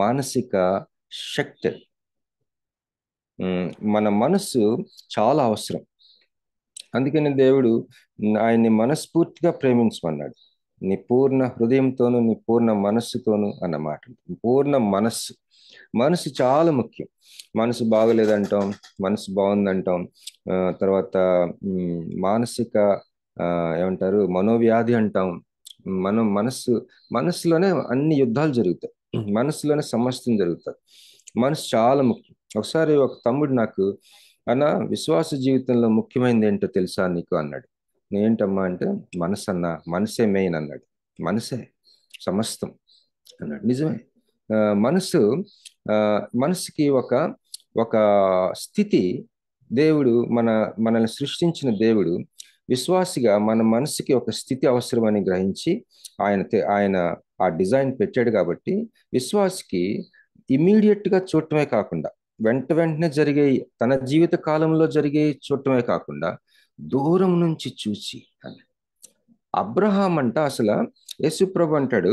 మానసిక శక్తి. మన మనస్సు చాలా అవసరం. అందుకని దేవుడు ఆయన్ని మనస్ఫూర్తిగా ప్రేమించమన్నాడు. నీ పూర్ణ హృదయంతోనూ నీ పూర్ణ మనస్సుతోనూ అన్నమాట. పూర్ణ మనస్సు చాలా ముఖ్యం. మనసు బాగలేదంటాం, మనసు బాగుందంటాం, తర్వాత మానసిక ఏమంటారు మనోవ్యాధి అంటాం. మనస్సులోనే అన్ని యుద్ధాలు జరుగుతాయి, మనస్సులోనే సమస్తం జరుగుతాయి. మనసు చాలా ముఖ్యం. ఒకసారి ఒక తమ్ముడు నాకు, అన్న విశ్వాస జీవితంలో ముఖ్యమైనది ఏంటో తెలుసా నీకు అన్నాడు. ఏంటమ్మా అంటే, మనసు అన్నా, మనసే మెయిన్ అన్నాడు. మనసే సమస్తం అన్నాడు. నిజమే. మనసుకి ఒక స్థితి దేవుడు మనల్ని సృష్టించిన దేవుడు విశ్వాసిగా మన మనసుకి ఒక స్థితి అవసరమని గ్రహించి ఆయన ఆ డిజైన్ పెట్టాడు. కాబట్టి విశ్వాసికి ఇమీడియట్ గా చూడటమే కాకుండా వెంటనే జరిగే తన జీవిత కాలంలో జరిగే చూడటమే కాకుండా దూరం నుంచి చూసి అని. అబ్రహాం అంట అసలు యేసుప్రభు అంటాడు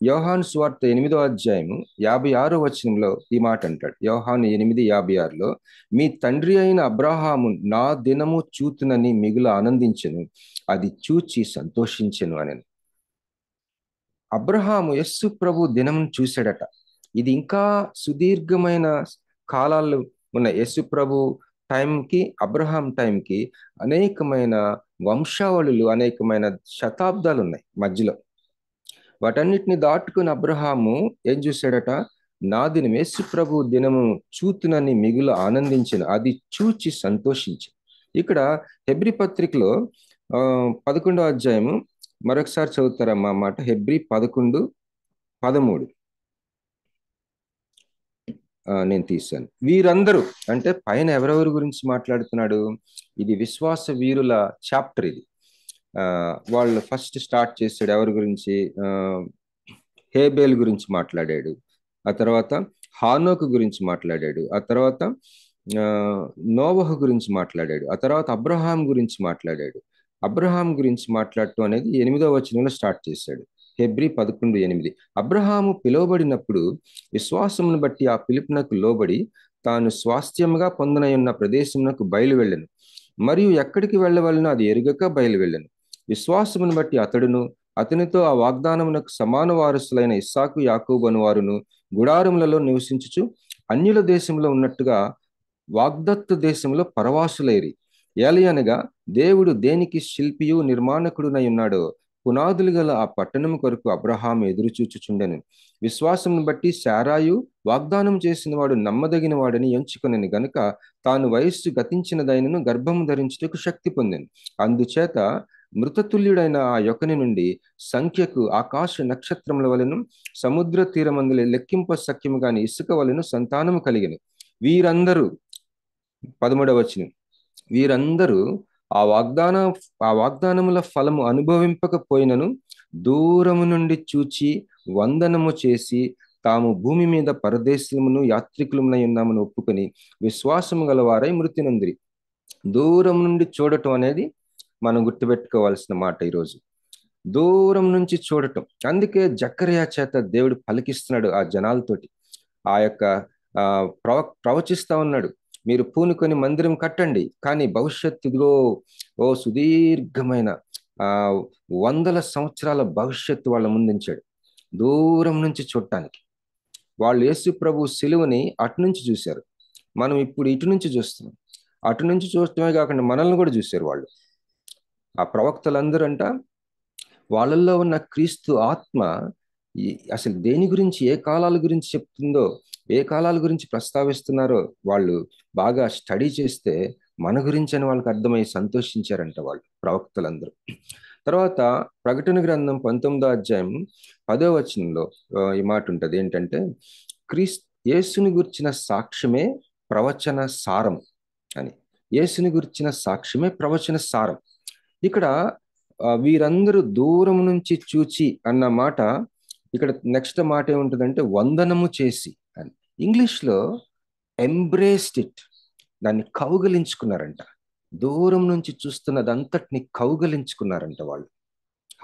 యోహాను సువార్త 8వ అధ్యాయము 56వ వచనంలో ఈ మాట అంటాడు. యోహాను 8:56లో, మీ తండ్రి అయిన అబ్రహాము నా దినము చూతునని మిగులు ఆనందించెను, అది చూచి సంతోషించెను అని. అబ్రహాము యేసు ప్రభు దినం చూశాడట. ఇది ఇంకా సుదీర్ఘమైన కాలాలు ఉన్న యేసు ప్రభు టైంకి, అబ్రహాం టైంకి అనేకమైన వంశావళులు, అనేకమైన శతాబ్దాలు ఉన్నాయి మధ్యలో. వాటన్నిటిని దాటుకుని అబ్రహాము ఏం చూశాడట? నా దినం, యేసు ప్రభు దినము చూతునని మిగులు ఆనందించను, అది చూచి సంతోషించు. ఇక్కడ హెబ్రీ పత్రికలో 11వ అధ్యాయము మరొకసారి చదువుతారమ్మా మాట. హెబ్రీ 11:13. నేను తీశాను. వీరందరూ అంటే పైన ఎవరెవరి గురించి మాట్లాడుతున్నాడు? ఇది విశ్వాస వీరుల చాప్టర్ ఇది. వాళ్ళు ఫస్ట్ స్టార్ట్ చేశాడు ఎవరి గురించి? హేబేల్ గురించి మాట్లాడాడు, ఆ తర్వాత హానోకు గురించి మాట్లాడాడు, ఆ తర్వాత నోవహు గురించి మాట్లాడాడు, ఆ తర్వాత అబ్రహాం గురించి మాట్లాడాడు. అబ్రహాం గురించి మాట్లాడటం అనేది 8వ వచనంలో స్టార్ట్ చేశాడు. హెబ్రీ 11:8. అబ్రహాము పిలువబడినప్పుడు విశ్వాసమును బట్టి ఆ పిలుపునకు లోబడి తాను స్వాస్థ్యముగా పొందనయున్న ప్రదేశమునకు బయలు వెళ్ళెను, మరియు ఎక్కడికి వెళ్ళవలనో అది ఎరుగక బయలు వెళ్ళెను. విశ్వాసమును బట్టి అతడును అతనితో ఆ వాగ్దానమునకు సమాన వారసులైన ఇస్సాకు యాకోబు అను వారును గుడారములలో నివసించుచు అన్యుల దేశంలో ఉన్నట్టుగా వాగ్దత్త దేశంలో పరవాసులైరి. ఏలయనగా దేవుడు దేనికి శిల్పియు నిర్మాణకుడునై ఉన్నాడో పునాదులు గల ఆ పట్టణం కొరకు అబ్రహాం ఎదురుచూచుచుండెను. విశ్వాసమును బట్టి శారాయు వాగ్దానం చేసిన వాడు నమ్మదగిన వాడని ఎంచుకొనెను గనుక తాను వయస్సు గతించినదైనను గర్భము ధరించుటకు శక్తి పొందెను. అందుచేత మృతతుల్యుడైన ఆ యొక్కని నుండి సంఖ్యకు ఆకాశ నక్షత్రముల వలెను సముద్ర తీరమందులే లెక్కింప సఖ్యము గాని ఇసుక వలెను సంతానము కలిగెను. వీరందరూ 13వ వచనం, వీరందరూ ఆ వాగ్దానముల ఫలము అనుభవింపకపోయినను దూరము నుండి చూచి వందనము చేసి తాము భూమి మీద పరదేశమును యాత్రికులమునై ఉన్నామని ఒప్పుకొని విశ్వాసము గలవారై మృతి నొందిరి. దూరం నుండి చూడటం అనేది మనం గుర్తుపెట్టుకోవాల్సిన మాట ఈరోజు. దూరం నుంచి చూడటం. అందుకే జకర్యా చేత దేవుడు పలికిస్తున్నాడు ఆ జనాలతోటి. ఆ యొక్క ప్రవచిస్తా ఉన్నాడు, మీరు పూనుకొని మందిరం కట్టండి, కానీ భవిష్యత్తు ఇదిగో ఓ సుదీర్ఘమైన 100 సంవత్సరాల భవిష్యత్తు వాళ్ళ ముందుంచాడు దూరం నుంచి చూడటానికి. వాళ్ళు యేసు ప్రభు సిలువని అటు నుంచి చూశారు, మనం ఇప్పుడు ఇటు నుంచి చూస్తున్నాం. అటు నుంచి చూడటమే కాకుండా మనల్ని కూడా చూశారు వాళ్ళు. ఆ ప్రవక్తలందరూ అంట వాళ్ళల్లో ఉన్న క్రీస్తు ఆత్మ అసలు దేని గురించి, ఏ కాలాల గురించి చెప్తుందో, ఏ కాలాల గురించి ప్రస్తావిస్తున్నారో వాళ్ళు బాగా స్టడీ చేస్తే మన గురించి అని వాళ్ళకి అర్థమై సంతోషించారంట వాళ్ళు ప్రవక్తలందరూ. తర్వాత ప్రకటన గ్రంథం 19వ అధ్యాయం 10వ వచనంలో ఈ మాట ఉంటుంది ఏంటంటే, యేసుని గురించిన సాక్ష్యమే ప్రవచన సారం అని. యేసుని గురించిన సాక్ష్యమే ప్రవచన సారం. ఇక్కడ వీరందరూ దూరం నుంచి చూచి అన్న మాట, ఇక్కడ నెక్స్ట్ మాట ఏముంటుందంటే వందనము చేసి అని. ఇంగ్లీష్లో ఎంబ్రేస్డ్ ఇట్, దాన్ని కౌగలించుకున్నారంట. దూరం నుంచి చూస్తున్నదంతటిని కౌగలించుకున్నారంట వాళ్ళు.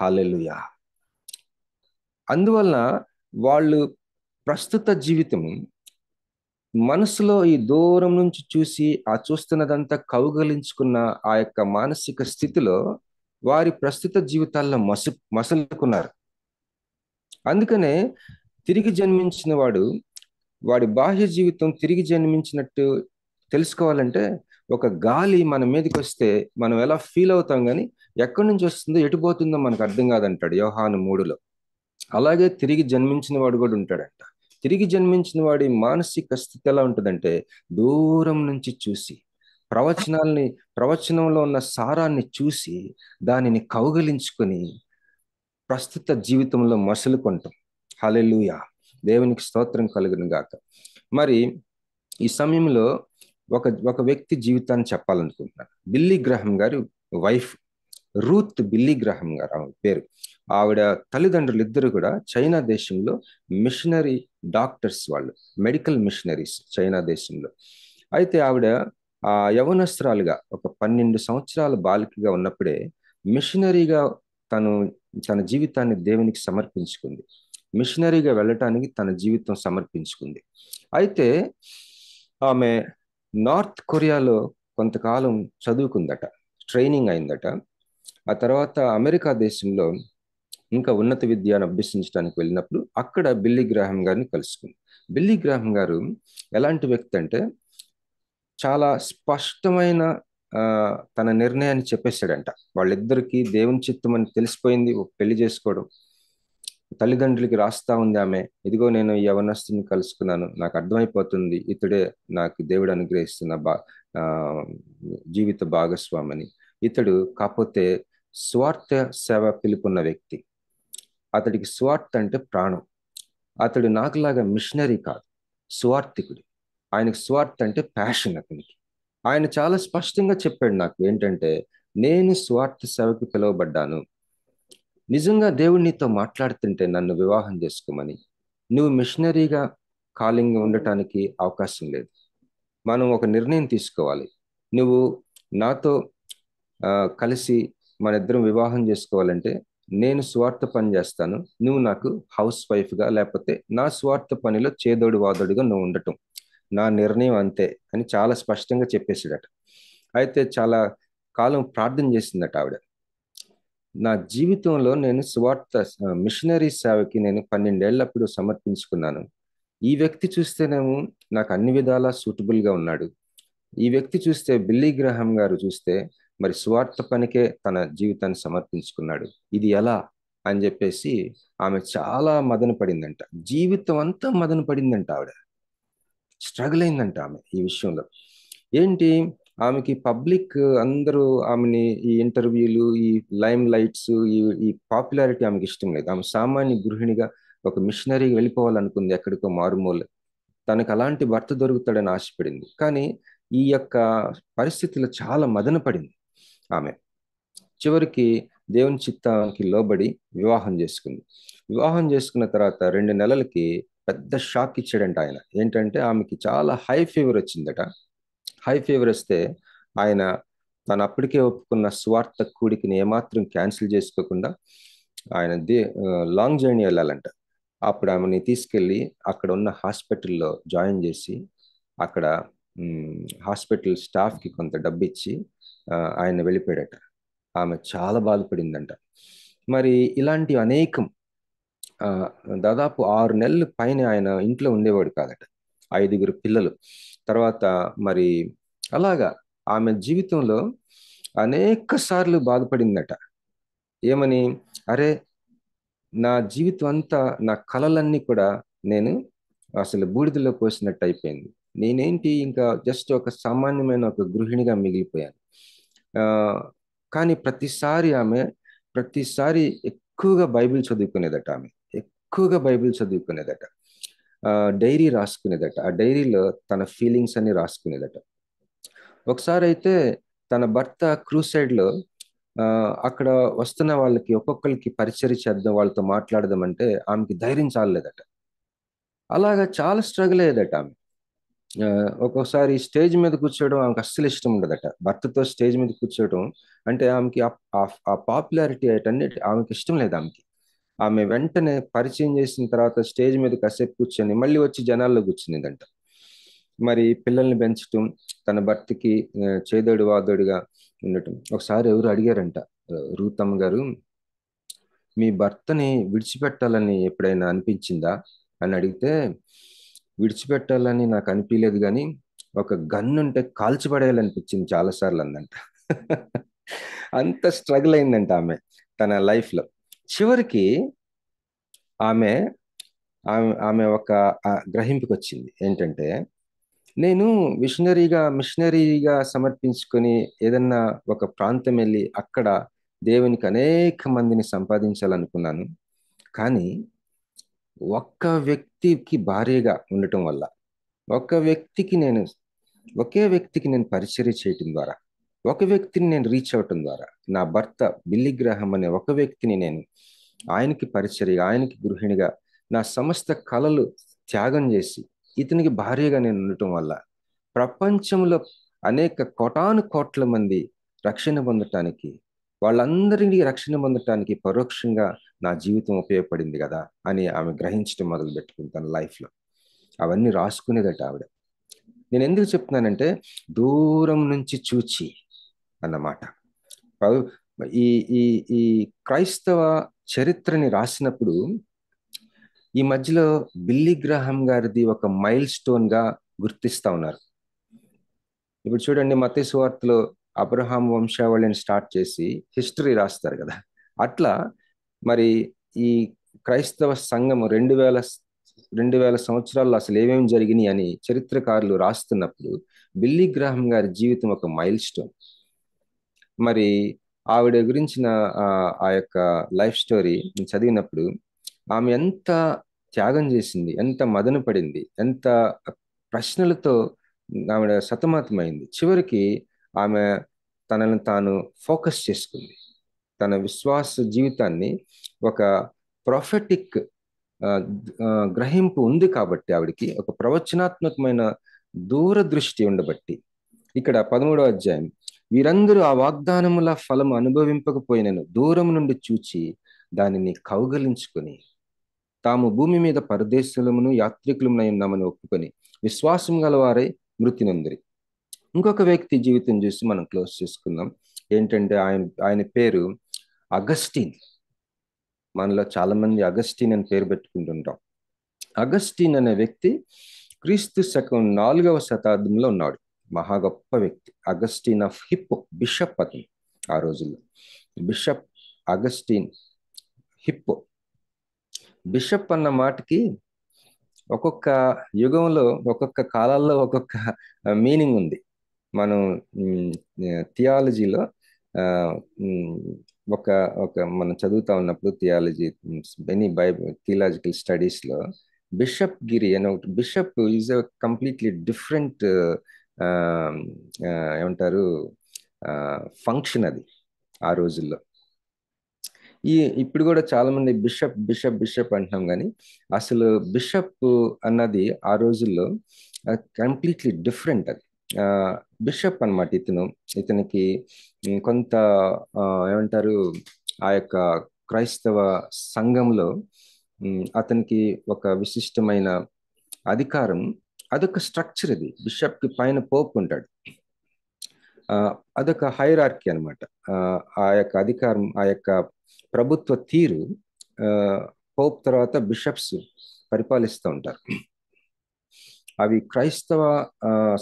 హల్లెలూయా. అందువలన వాళ్ళు ప్రస్తుత జీవితం మనసులో ఈ దూరం నుంచి చూసి ఆ చూస్తున్నదంతా కౌగలించుకున్న ఆ యొక్క మానసిక స్థితిలో వారి ప్రస్తుత జీవితాల్లో మసలుకున్నారు. అందుకనే తిరిగి జన్మించిన వాడి బాహ్య జీవితం తిరిగి జన్మించినట్టు తెలుసుకోవాలంటే ఒక గాలి మన మీదకి వస్తే మనం ఎలా ఫీల్ అవుతాం, కానీ ఎక్కడి నుంచి వస్తుందో ఎటు పోతుందో మనకు అర్థం కాదంటాడు యోహాను 3లో. అలాగే తిరిగి జన్మించిన వాడు కూడా ఉంటాడంట. తిరిగి జన్మించిన వాడి మానసిక స్థితి ఎలా ఉంటుందంటే దూరం నుంచి చూసి ప్రవచనంలో ఉన్న సారాన్ని చూసి దానిని కౌగలించుకొని ప్రస్తుత జీవితంలో మసలుకుంటాం. హల్లెలూయా, దేవునికి స్తోత్రం కలుగును గాక. మరి ఈ సమయంలో ఒక వ్యక్తి జీవితాన్ని చెప్పాలనుకుంటున్నాను. బిల్లీ గ్రాహం గారి వైఫ్ రూత్ బిల్లీ గ్రాహం గారు ఆమె పేరు. ఆవిడ తల్లిదండ్రులు ఇద్దరు కూడా చైనా దేశంలో మిషనరీ డాక్టర్స్, వాళ్ళు మెడికల్ మిషనరీస్ చైనా దేశంలో. అయితే ఆవిడ యవనస్త్రాలుగా ఒక 12 సంవత్సరాల బాలికగా ఉన్నప్పుడే మిషనరీగా తన జీవితాన్ని దేవునికి సమర్పించుకుంది. మిషనరీగా వెళ్ళటానికి తన జీవితం సమర్పించుకుంది. అయితే ఆమె నార్త్ కొరియాలో కొంతకాలం చదువుకుందట, ట్రైనింగ్ అయిందట. ఆ తర్వాత అమెరికా దేశంలో ఇంకా ఉన్నత విద్యను అభ్యసించడానికి వెళ్ళినప్పుడు అక్కడ బిల్లీ గ్రాహం గారిని కలుసుకుంది. బిల్లీ గ్రాహం గారు ఎలాంటి వ్యక్తి అంటే చాలా స్పష్టమైన తన నిర్ణయాన్ని చెప్పేశాడంట. వాళ్ళిద్దరికీ దేవుని చిత్తం అని తెలిసిపోయింది, పెళ్లి చేసుకోవడం. తల్లిదండ్రులకి రాస్తా ఉంది ఆమె, ఇదిగో నేను ఈ యవనస్తుని కలుసుకున్నాను, నాకు అర్థమైపోతుంది ఇతడే నాకు దేవుడు అనుగ్రహిస్తున్న జీవిత భాగస్వామని. ఇతడు కాకపోతే స్వార్థ సేవ పిలుపున్న వ్యక్తి, అతడికి స్వార్థ అంటే ప్రాణం. అతడు నాకులాగా మిషనరీ కాదు, స్వార్థికుడు. ఆయనకు స్వార్థ అంటే ప్యాషన్ అతనికి. ఆయన చాలా స్పష్టంగా చెప్పాడు నాకు ఏంటంటే, నేను స్వార్థ సేవకు పిలువబడ్డాను. నిజంగా దేవుడు నీతో మాట్లాడుతుంటే నన్ను వివాహం చేసుకోమని, నువ్వు మిషనరీగా కాలింగ్ ఉండటానికి అవకాశం లేదు. మనం ఒక నిర్ణయం తీసుకోవాలి. నువ్వు నాతో కలిసి మన ఇద్దరం వివాహం చేసుకోవాలంటే నేను స్వార్థ పని చేస్తాను, నువ్వు నాకు హౌస్ వైఫ్గా, లేకపోతే నా స్వార్థ పనిలో చేదోడు వాదోడుగా నువ్వు ఉండటం నా నిర్ణయం అంతే అని చాలా స్పష్టంగా చెప్పేసాడట. అయితే చాలా కాలం ప్రార్థన చేసిందట ఆవిడ. నా జీవితంలో నేను స్వార్థ మిషనరీ సేవకి నేను 12 ఏళ్ళప్పుడు సమర్పించుకున్నాను. ఈ వ్యక్తి చూస్తేనేమో నాకు అన్ని విధాలా సూటబుల్గా ఉన్నాడు. ఈ వ్యక్తి చూస్తే బిల్లీ గ్రహాం గారు చూస్తే మరి స్వార్థ పనికే తన జీవితాన్ని సమర్పించుకున్నాడు. ఇది ఎలా అని చెప్పేసి ఆమె చాలా మదన పడిందంట. జీవితం అంతా మదన పడిందంట. ఆవిడ స్ట్రగుల్ అయిందంట ఆమె ఈ విషయంలో. ఏంటి, ఆమెకి పబ్లిక్ అందరూ ఆమెని ఈ ఇంటర్వ్యూలు, ఈ లైమ్ లైట్స్, ఈ పాపులారిటీ ఆమెకి ఇష్టం లేదు. ఆమె సామాన్య గృహిణిగా ఒక మిషనరీకి వెళ్ళిపోవాలనుకుంది ఎక్కడికో మారుమూల. తనకు అలాంటి భర్త దొరుకుతాడని ఆశపడింది. కానీ ఈ యొక్క పరిస్థితిలో చాలా మదన పడింది ఆమె. చివరికి దేవుని చిత్తానికి లోబడి వివాహం చేసుకుంది. వివాహం చేసుకున్న తర్వాత 2 నెలలకి పెద్ద షాక్ ఇచ్చాడంట ఆయన. ఏంటంటే ఆమెకి చాలా హై ఫీవర్ వచ్చిందట. హై ఫీవర్ వస్తే ఆయన తను అప్పటికే ఒప్పుకున్న స్వార్థ కూడికని ఏమాత్రం క్యాన్సిల్ చేసుకోకుండా ఆయన లాంగ్ జర్నీ వెళ్ళాలంట. అప్పుడు ఆమెని తీసుకెళ్ళి అక్కడ ఉన్న హాస్పిటల్లో జాయిన్ చేసి అక్కడ హాస్పిటల్ స్టాఫ్కి కొంత డబ్బు ఇచ్చి ఆయన వెళ్ళిపోయాడట. ఆమె చాలా బాధపడిందంట. మరి ఇలాంటి అనేకం దాదాపు 6 నెలల పైన ఆయన ఇంట్లో ఉండేవాడు కాదట. 5 పిల్లలు. తర్వాత మరి అలాగా ఆమె జీవితంలో అనేక సార్లు బాధపడిందట. ఏమని, అరే నా జీవితం అంతా, నా కలలన్నీ కూడా నేను అసలు బూడిదలో పోసినట్టు అయిపోయింది. నేనేంటి ఇంకా జస్ట్ ఒక సామాన్యమైన ఒక గృహిణిగా మిగిలిపోయాను. కానీ ప్రతిసారి ఎక్కువగా బైబిల్ చదువుకునేదట. ఆమె ఎక్కువగా బైబిల్ చదువుకునేదట. డైరీ రాసుకునేదట. ఆ డైరీలో తన ఫీలింగ్స్ అన్ని రాసుకునేదట. ఒకసారి అయితే తన భర్త క్రూసైడ్లో అక్కడ వస్తున్న వాళ్ళకి ఒక్కొక్కరికి పరిచయం చేద్దాం, వాళ్ళతో మాట్లాడదామంటే ఆమెకి ధైర్యం చాలలేదట. అలాగా చాలా స్ట్రగుల్ అయ్యేదట ఆమె. ఒక్కొక్కసారి స్టేజ్ మీద కూర్చోవడం ఆమెకు అస్సలు ఇష్టం ఉండదట. భర్తతో స్టేజ్ మీద కూర్చోవడం అంటే ఆమెకి ఆ పాపులారిటీ అటన్నిటి ఆమెకి ఇష్టం లేదు. ఆమె వెంటనే పరిచయం చేసిన తర్వాత స్టేజ్ మీద కాసేపు కూర్చొని మళ్ళీ వచ్చి జనాల్లో కూర్చునేదంట. మరి పిల్లల్ని పెంచటం, తన భర్తకి చేదోడు వాదోడుగా ఉండటం. ఒకసారి ఎవరు అడిగారంట, రూతమ్మ గారు మీ భర్తని విడిచిపెట్టాలని ఎప్పుడైనా అనిపించిందా అని అడిగితే, విడిచిపెట్టాలని నాకు అనిపించలేదు, కానీ ఒక గన్నుంటే కాల్చిపడేయాలనిపించింది చాలాసార్లు అందంట. అంత స్ట్రగుల్ అయిందంట ఆమె తన లైఫ్లో. చివరికి ఆమె ఒక గ్రహింపుకి వచ్చింది. ఏంటంటే, నేను మిషనరీగా సమర్పించుకొని ఏదన్నా ఒక ప్రాంతం వెళ్ళి అక్కడ దేవునికి అనేక మందిని సంపాదించాలనుకున్నాను. కానీ ఒక్క వ్యక్తికి భార్యగా ఉండటం వల్ల, ఒకే వ్యక్తికి నేను పరిచర్య చేయటం ద్వారా, ఒక వ్యక్తిని నేను రీచ్ అవటం ద్వారా, నా భర్త బిల్లీ గ్రహాం అనే ఒక వ్యక్తిని నేను ఆయనకి పరిచర్య, ఆయనకి గృహిణిగా నా సమస్త కళలు త్యాగం చేసి ఇతనికి భార్యగా నేను ఉండటం వల్ల ప్రపంచంలో అనేక కోట్ల మంది రక్షణ పొందటానికి, వాళ్ళందరినీ రక్షణ పొందటానికి పరోక్షంగా నా జీవితం ఉపయోగపడింది కదా అని ఆమె గ్రహించడం మొదలు పెట్టుకుంది తన లైఫ్లో. అవన్నీ రాసుకునేదట ఆవిడ. నేను ఎందుకు చెప్తున్నానంటే, దూరం నుంచి చూచి అన్నమాట. ఈ ఈ ఈ క్రైస్తవ చరిత్రని రాసినప్పుడు ఈ మధ్యలో బిల్లీ గ్రహాం గారిది ఒక మైల్ స్టోన్ గా గుర్తిస్తా ఉన్నారు. ఇప్పుడు చూడండి, మత్తయి సువార్తలో అబ్రహాం వంశావళిని స్టార్ట్ చేసి హిస్టరీ రాస్తారు కదా, అట్లా మరి ఈ క్రైస్తవ సంఘము 2000 సంవత్సరాల్లో అసలు ఏమేమి జరిగినాయి అని చరిత్రకారులు రాస్తున్నప్పుడు బిల్లీ గ్రహాం గారి జీవితం ఒక మైల్ స్టోన్. మరి ఆవిడ గురించిన ఆ యొక్క లైఫ్ స్టోరీ చదివినప్పుడు ఆమె ఎంత త్యాగం చేసింది, ఎంత మదన పడింది, ఎంత ప్రశ్నలతో ఆమె సతమతమైంది. చివరికి ఆమె తనను తాను ఫోకస్ చేసుకుంది. తన విశ్వాస జీవితాన్ని ఒక ప్రొఫెటిక్ గ్రహింపు ఉంది కాబట్టి, ఆవిడికి ఒక ప్రవచనాత్మకమైన దూరదృష్టి ఉండబట్టి, ఇక్కడ 13వ అధ్యాయం, వీరందరూ ఆ వాగ్దానముల ఫలము అనుభవింపకపోయినను దూరం నుండి చూచి దానిని కౌగలించుకొని తాము భూమి మీద పరదేశులమును యాత్రికులమునై ఉన్నామని ఒప్పుకొని విశ్వాసం గలవారై మృతి నొందిరి. ఇంకొక వ్యక్తి జీవితం చూసి మనం క్లోజ్ చేసుకుందాం. ఏంటంటే ఆయన పేరు అగస్టిన్. మనలో చాలా మంది అగస్టిన్ అని పేరు పెట్టుకుంటుంటాం. అగస్టిన్ అనే వ్యక్తి క్రీస్తు శకం 4వ శతాబ్దంలో ఉన్నాడు. మహా గొప్ప వ్యక్తి. అగస్టిన్ ఆఫ్ హిప్పో, బిషప్ అతను ఆ రోజుల్లో. Bishop Augustine hippo. బిషప్ అన్న మాటకి ఒక్కొక్క యుగంలో ఒక్కొక్క కాలాల్లో ఒక్కొక్క మీనింగ్ ఉంది. మనం థియాలజీలో మనం చదువుతా ఉన్నప్పుడు థియాలజీ థియలాజికల్ స్టడీస్లో బిషప్ గిరి అనే ఒకటి. Bishop is a completely different ఏమంటారు ఫంక్షన్ అది ఆ రోజుల్లో. ఇప్పుడు కూడా చాలా మంది బిషప్ బిషప్ బిషప్ అంటున్నాం, కానీ అసలు బిషప్ అన్నది ఆ రోజుల్లో కంప్లీట్లీ డిఫరెంట్. అది బిషప్ అన్నమాట. ఇతనికి కొంత ఏమంటారు ఆ యొక్క క్రైస్తవ సంఘంలో అతనికి ఒక విశిష్టమైన అధికారం, అదొక స్ట్రక్చర్. అది బిషప్కి పైన పోప్ ఉంటాడు. అదొక హైరార్కీ అనమాట. ఆ యొక్క అధికారం, ఆ యొక్క ప్రభుత్వ తీరు పోప్ తర్వాత బిషప్స్ పరిపాలిస్తూ ఉంటారు. అవి క్రైస్తవ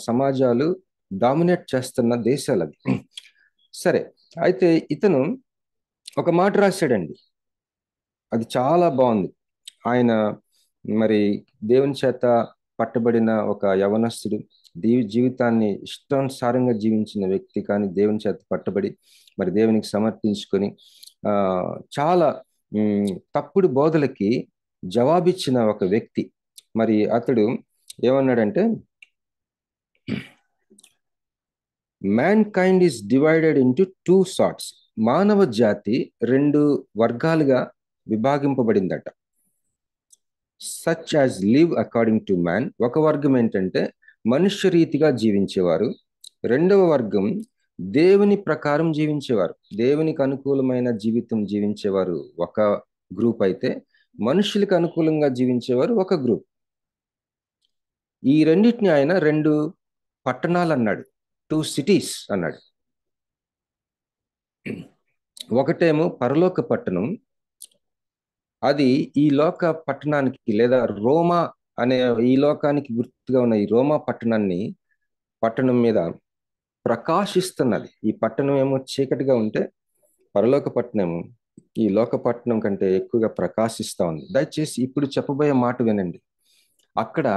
సమాజాలు డామినేట్ చేస్తున్న దేశాలు అవి. సరే, అయితే ఇతను ఒక మాట రాశాడండి, అది చాలా బాగుంది. ఆయన మరి దేవుని చేత పట్టబడిన ఒక యవనస్తుడు, జీవితాన్ని ఇష్టానుసారంగా జీవించిన వ్యక్తి, కానీ దేవుని చేత పట్టబడి మరి దేవునికి సమర్పించుకొని చాలా తప్పుడు బోధలకి జవాబిచ్చిన ఒక వ్యక్తి. మరి అతడు ఏమన్నాడంటే, mankind is divided into 2 sorts. మానవ జాతి 2 వర్గాలుగా విభాగింపబడిందట. Such as live according to man. ఒక వర్గం ఏంటంటే మనుష్య రీతిగా జీవించేవారు. రెండవ వర్గం దేవుని ప్రకారం జీవించేవారు, దేవునికి అనుకూలమైన జీవితం జీవించేవారు ఒక గ్రూప్ అయితే, మనుషులకు అనుకూలంగా జీవించేవారు ఒక గ్రూప్. ఈ రెండింటిని ఆయన 2 పట్టణాలు అన్నాడు, 2 సిటీస్ అన్నాడు. ఒకటేమో పరలోక పట్టణం, అది ఈ లోక పట్టణానికి లేదా రోమా అనే ఈ లోకానికి గుర్తుగా ఉన్న ఈ రోమా పట్టణం మీద ప్రకాశిస్తున్నది. ఈ పట్టణం ఏమో చీకటిగా ఉంటే పరలోక పట్టణం ఈ లోక పట్టణం కంటే ఎక్కువగా ప్రకాశిస్తా ఉంది. దయచేసి ఇప్పుడు చెప్పబోయే మాట వినండి. అక్కడ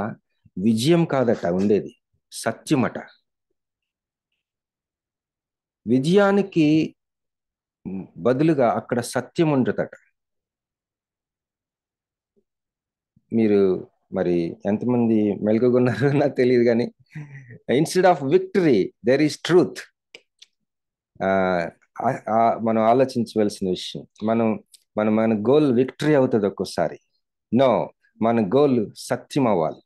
విజయం కాదట ఉండేది, సత్యమట. విజయానికి బదులుగా అక్కడ సత్యం ఉంటుందట. మీరు మరి ఎంతమంది మెలుగున్నారో నాకు తెలియదు, కానీ instead of victory there is truth. మనం ఆలోచించవలసిన విషయం. మన గోల్ విక్టరీ అవుతుంది ఒక్కోసారి. నో, మన గోల్ సత్యం అవ్వాలి.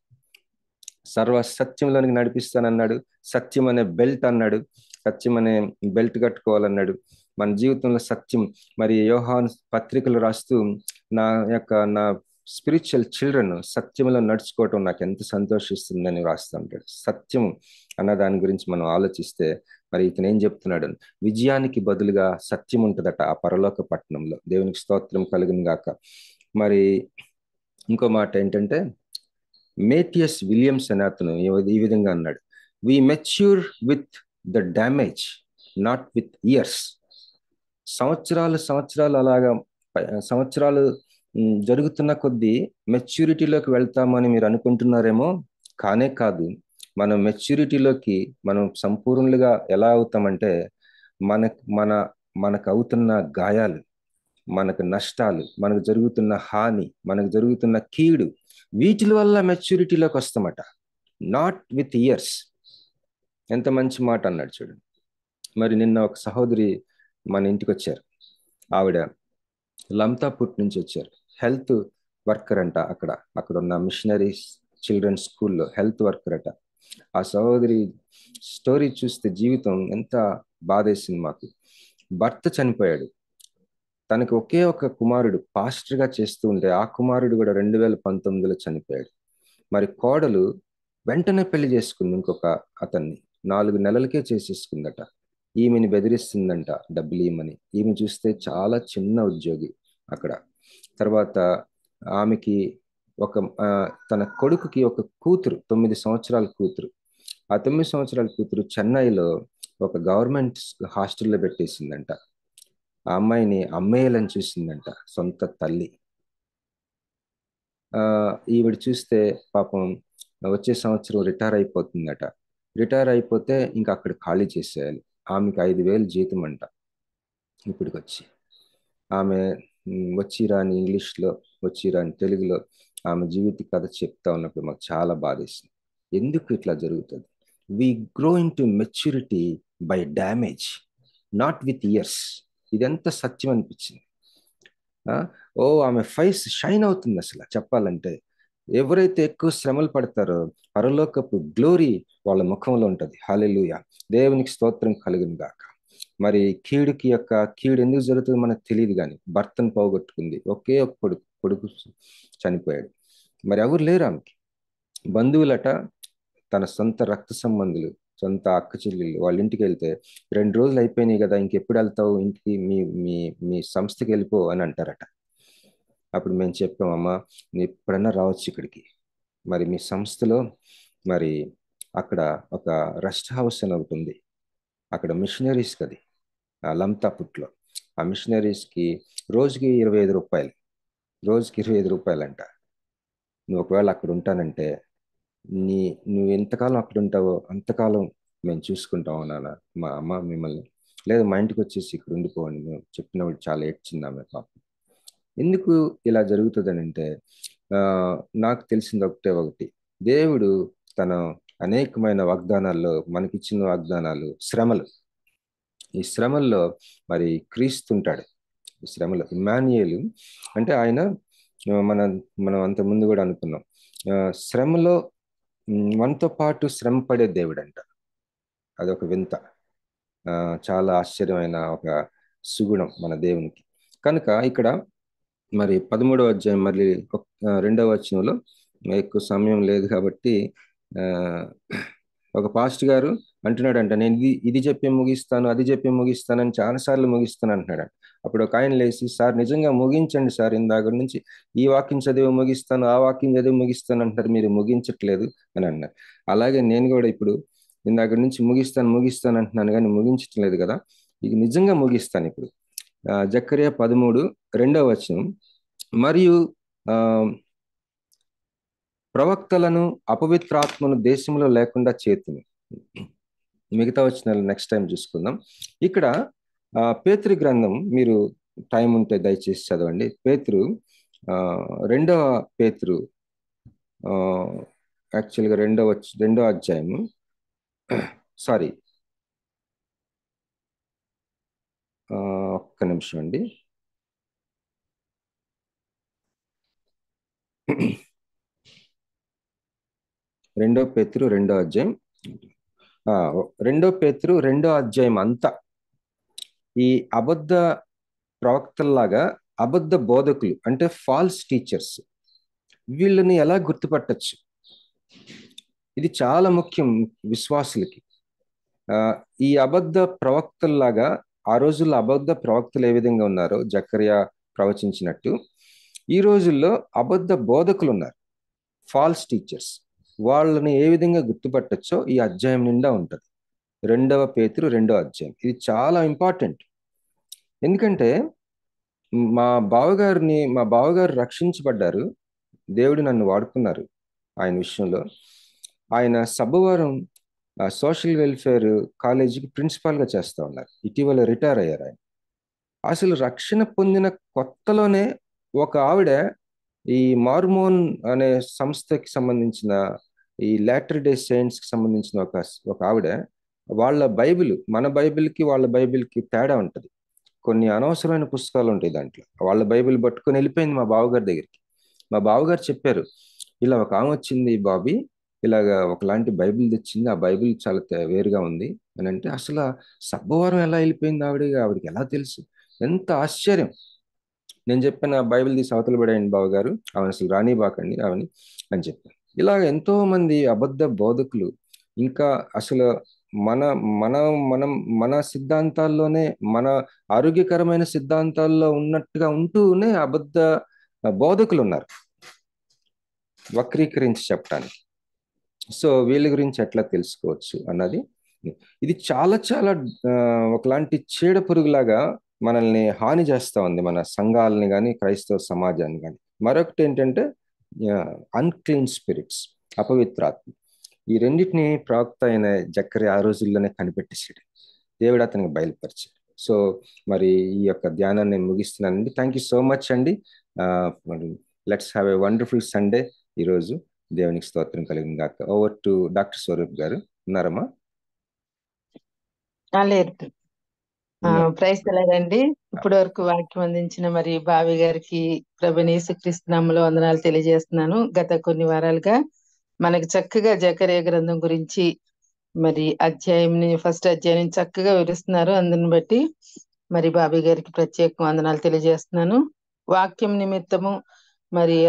సర్వ సత్యంలోనికి నడిపిస్తానన్నాడు. సత్యం అనే బెల్ట్ అన్నాడు, సత్యం అనే బెల్ట్ కట్టుకోవాలన్నాడు. మన జీవితంలో సత్యం. మరి యోహాను పత్రికలు రాస్తూ నా స్పిరిచువల్ చిల్డ్రన్ సత్యంలో నడుచుకోవటం నాకు ఎంత సంతోషిస్తుందని రాస్తూ ఉంటాడు. సత్యం అన్న దాని గురించి మనం ఆలోచిస్తే మరి ఇతను ఏం చెప్తున్నాడు, విజయానికి బదులుగా సత్యం ఉంటుందట ఆ పరలోక పట్టణంలో. దేవునికి స్తోత్రం కలుగును గాక. మరి ఇంకో మాట ఏంటంటే, మేటియస్ విలియమ్స్ అనే అతను ఈ విధంగా అన్నాడు, we mature with the damage, not with years. సంవత్సరాలు అలాగా సంవత్సరాలు జరుగుతున్న కొద్దీ మెచ్యూరిటీలోకి వెళ్తామని మీరు అనుకుంటున్నారేమో, కానే కాదు. మనం మెచ్యూరిటీలోకి మనం సంపూర్ణంగా ఎలా అవుతామంటే, మనకు అవుతున్న గాయాలు, మనకు నష్టాలు, మనకు జరుగుతున్న హాని, మనకు జరుగుతున్న కీడు, వీటి వల్ల మెచ్యూరిటీలోకి వస్తామట. Not with years. ఎంత మంచి మాట అన్నాడు చూడండి. మరి నిన్న ఒక సహోదరి మన ఇంటికి వచ్చారు. ఆవిడ లంతాపూర్ నుంచి వచ్చారు. హెల్త్ వర్కర్ అంట. అక్కడ ఉన్న మిషనరీస్ చిల్డ్రన్స్ స్కూల్లో హెల్త్ వర్కర్ అట. ఆ సహోదరి స్టోరీ చూస్తే జీవితం ఎంత బాధేసింది మాకు. భర్త చనిపోయాడు, తనకి ఒకే ఒక కుమారుడు పాస్టర్గా చేస్తూ ఉంటే ఆ కుమారుడు కూడా 2019లో చనిపోయాడు. మరి కోడలు వెంటనే పెళ్లి చేసుకుంది ఇంకొక అతన్ని, 4 నెలలకే చేసేసుకుందట. ఈమెని బెదిరిస్తుందంట డబ్బులు ఇవ్వమని. ఈమె చూస్తే చాలా చిన్న ఉద్యోగి అక్కడ. తర్వాత ఆమెకి తన కొడుకుకి ఒక కూతురు, 9 సంవత్సరాల కూతురు. ఆ 9 సంవత్సరాల కూతురు చెన్నైలో ఒక గవర్నమెంట్ హాస్టల్లో పెట్టేసిందంట. ఆ అమ్మాయిని అమ్మేయాలని చూసిందంట సొంత తల్లి. ఈవిడ చూస్తే పాపం వచ్చే సంవత్సరం రిటైర్ అయిపోతుందట. రిటైర్ అయిపోతే ఇంకా అక్కడ ఖాళీ చేసేయాలి. ఆమెకి 5,000 జీతం అంట ఇప్పటికొచ్చి. ఆమె వచ్చిరాని ఇంగ్లీష్లో, వచ్చిరాని తెలుగులో ఆమె జీవిత కథ చెప్తా ఉన్నప్పుడు మాకు చాలా బాధేసింది. ఎందుకు ఇట్లా జరుగుతుంది? We grow into maturity by damage, not with years. ఇదెంత సత్యం అనిపించింది. ఆమె ఫేస్ షైన్ అవుతుంది. అసలు చెప్పాలంటే ఎవరైతే ఎక్కువ శ్రమలు పడతారో పరలోకపు గ్లోరీ వాళ్ళ ముఖంలో ఉంటుంది. హల్లెలూయా, దేవునికి స్తోత్రం కలుగును గాక. మరి కీడు ఎందుకు జరుగుతుందో మనకు తెలియదు, కానీ భర్తను పోగొట్టుకుంది. ఒకే ఒక కొడుకు చనిపోయాడు. మరి ఎవరు లేరు ఆమెకి. బంధువులట, తన సొంత రక్త సంబంధులు, సొంత అక్క చెల్లెళ్ళు వాళ్ళ ఇంటికి వెళ్తే 2 రోజులు అయిపోయినాయి కదా, ఇంకెప్పుడు వెళ్తావు ఇంటికి, మీ సంస్థకి వెళ్ళిపో అని అంటారట. అప్పుడు మేము చెప్పామమ్మా, నీ ఎప్పుడన్నా రావచ్చు ఇక్కడికి. మరి మీ సంస్థలో మరి అక్కడ ఒక రెస్ట్ హౌస్ అని ఒకటి ఉంది. అక్కడ మిషనరీస్కి, అది లంతాపుట్లో, ఆ మిషనరీస్కి రోజుకి 25 రూపాయలు, రోజుకి 25 రూపాయలు అంట. నువ్వు ఒకవేళ అక్కడ ఉంటానంటే నువ్వు ఎంతకాలం అక్కడ ఉంటావో అంతకాలం మేము చూసుకుంటాం నాన్న, మా అమ్మ మిమ్మల్ని. లేదు మా ఇంటికి వచ్చేసి ఇక్కడ ఉండిపోండి మేము చెప్పినప్పుడు చాలా ఏడ్చింది ఆమె పాపం. ఎందుకు ఇలా జరుగుతుందని అంటే నాకు తెలిసింది ఒకటి, దేవుడు తన అనేకమైన వాగ్దానాల్లో మనకిచ్చిన వాగ్దానాలు శ్రమలు. ఈ శ్రమల్లో మరి క్రీస్తుంటాడు. ఈ శ్రమలో ఇమ్మాన్యుయేలు అంటే ఆయన, మనం అంత ముందు కూడా అనుకున్నాం, శ్రమలో మనతో పాటు శ్రమ పడే దేవుడు అంట. అదొక వింత, చాలా ఆశ్చర్యమైన ఒక సుగుణం మన దేవునికి. కనుక ఇక్కడ మరి 13వ అధ్యాయం మళ్ళీ 2వ వచనంలో, ఎక్కువ సమయం లేదు కాబట్టి ఒక పాస్టర్ గారు అంటున్నాడంట, నేను ఇది చెప్పి ముగిస్తాను, అది చెప్పి ముగిస్తాను అని చాలాసార్లు ముగిస్తాను అంటున్నాడు. అప్పుడు ఒక ఆయన లేచి, సార్ నిజంగా ముగించండి సార్, ఇందాక నుంచి ఈ వాక్యం చదివి ముగిస్తాను, ఆ వాక్యం చదివి ముగిస్తాను అంటారు, మీరు ముగించట్లేదు అని అన్నారు. అలాగే నేను కూడా ఇప్పుడు ఇందాక నుంచి ముగిస్తాను అంటున్నాను, కానీ ముగించట్లేదు కదా, ఇది నిజంగా ముగిస్తాను ఇప్పుడు. జకర్యా 13:2 వచనం, మరియు ప్రవక్తలను అపవిత్రాత్మను దేశంలో లేకుండా చేతును. మిగతా వచనాలు నెక్స్ట్ టైం చూసుకుందాం. ఇక్కడ పేతురు గ్రంథం మీరు టైం ఉంటే దయచేసి చదవండి. పేతురు 2వ పేతురు యాక్చువల్గా 2వ అధ్యాయము, సారీ ఒక్క నిమిషం అండి. రెండో పేతురు 2వ అధ్యాయం, 2 పేతురు 2వ అధ్యాయం అంతా ఈ అబద్ధ ప్రవక్తల్లాగా అబద్ధ బోధకులు అంటే ఫాల్స్ టీచర్స్, వీళ్ళని ఎలా గుర్తుపట్టచ్చు, ఇది చాలా ముఖ్యం విశ్వాసులకి. ఈ అబద్ధ ప్రవక్తల్లాగా ఆ రోజుల్లో అబద్ధ ప్రవక్తలు ఏ విధంగా ఉన్నారో జకర్యా ప్రవచించినట్టు, ఈ రోజుల్లో అబద్ధ బోధకులు ఉన్నారు, ఫాల్స్ టీచర్స్. వాళ్ళని ఏ విధంగా గుర్తుపట్టచ్చో ఈ అధ్యాయం నిండా ఉంటుంది. 2వ పేతురు 2వ అధ్యాయం. ఇది చాలా ఇంపార్టెంట్. ఎందుకంటే మా బావగారు రక్షించబడ్డారు, దేవుడు నన్ను వాడుకున్నారు ఆయన విషయంలో. ఆయన సబ్బవరం సోషల్ వెల్ఫేర్ కాలేజీకి ప్రిన్సిపాల్గా చేస్తూ ఉన్నారు. ఇటీవల రిటైర్ అయ్యారు ఆయన. అసలు రక్షణ పొందిన కొత్తలోనే ఒక ఆవిడ ఈ మార్మోన్ అనే సంస్థకి సంబంధించిన ఈ లాటర్ డే సెయింట్స్ కి సంబంధించిన ఒక ఆవిడ, వాళ్ళ బైబిల్ మన బైబిల్కి వాళ్ళ బైబిల్కి తేడా ఉంటుంది. కొన్ని అనవసరమైన పుస్తకాలు ఉంటాయి దాంట్లో. వాళ్ళ బైబిల్ పట్టుకొని వెళ్ళిపోయింది మా బావగారి దగ్గరికి. మా బావగారు చెప్పారు, ఇలా ఒక ఆమె వచ్చింది బాబీ, ఇలాగా ఒకలాంటి బైబిల్ తెచ్చింది, ఆ బైబిల్ చాలా వేరుగా ఉంది అని అంటే, అసలు సబ్బవారం ఎలా వెళ్ళిపోయింది ఆవిడకి ఎలా తెలుసు? ఎంత ఆశ్చర్యం. నేను చెప్పిన బైబిల్ తీసి అవతల పడేయండి బావగారు, ఆమె అసలు రానిబాకండి ఆమెని అని చెప్పాను. ఇలాగ ఎంతో మంది అబద్ధ బోధకులు ఇంకా అసలు మన మన మనం మన సిద్ధాంతాల్లోనే, మన ఆరోగ్యకరమైన సిద్ధాంతాల్లో ఉన్నట్టుగా ఉంటూనే అబద్ధ బోధకులు ఉన్నారు వక్రీకరించి చెప్పడానికి. సో వీళ్ళ గురించి ఎట్లా తెలుసుకోవచ్చు అన్నది, ఇది చాలా చాలా ఒకలాంటి చీడ పురుగులాగా మనల్ని హాని చేస్తూ ఉంది, మన సంఘాలని కానీ క్రైస్తవ సమాజాన్ని కానీ. మరొకటి ఏంటంటే అన్క్లీన్ స్పిరిట్స్, అపవిత్రాత్మ. ఈ రెండింటిని ప్రవక్త అయిన జక్కరి ఆ రోజుల్లోనే కనిపెట్టేసాడు, దేవుడు అతనికి బయలుపరిచాడు. సో మరి ఈ యొక్క ధ్యానాన్ని నేను ముగిస్తున్నానండి. థ్యాంక్ యూ సో మచ్ అండి. Let's have a wonderful Sunday ఈరోజు. దేవునికి స్తోత్రం కలిగింది గాక. ఓవర్ టు డాక్టర్ స్వరూప్ గారు. ఉన్నారమ్మా? లేదు. ప్రైజ్ తెలదండి. ఇప్పటి వరకు వాక్యం అందించిన మరి బావి గారికి ప్రభువైన యేసుక్రీస్తు నామములో వందనాలు తెలియజేస్తున్నాను. గత కొన్ని వారాలుగా మనకి చక్కగా జకర్యా గ్రంథం గురించి మరి ఫస్ట్ అధ్యాయం చక్కగా వివరిస్తున్నారు. అందుని బట్టి మరి బాబీ గారికి ప్రత్యేక వందనాలు తెలియజేస్తున్నాను. వాక్యం నిమిత్తము మరి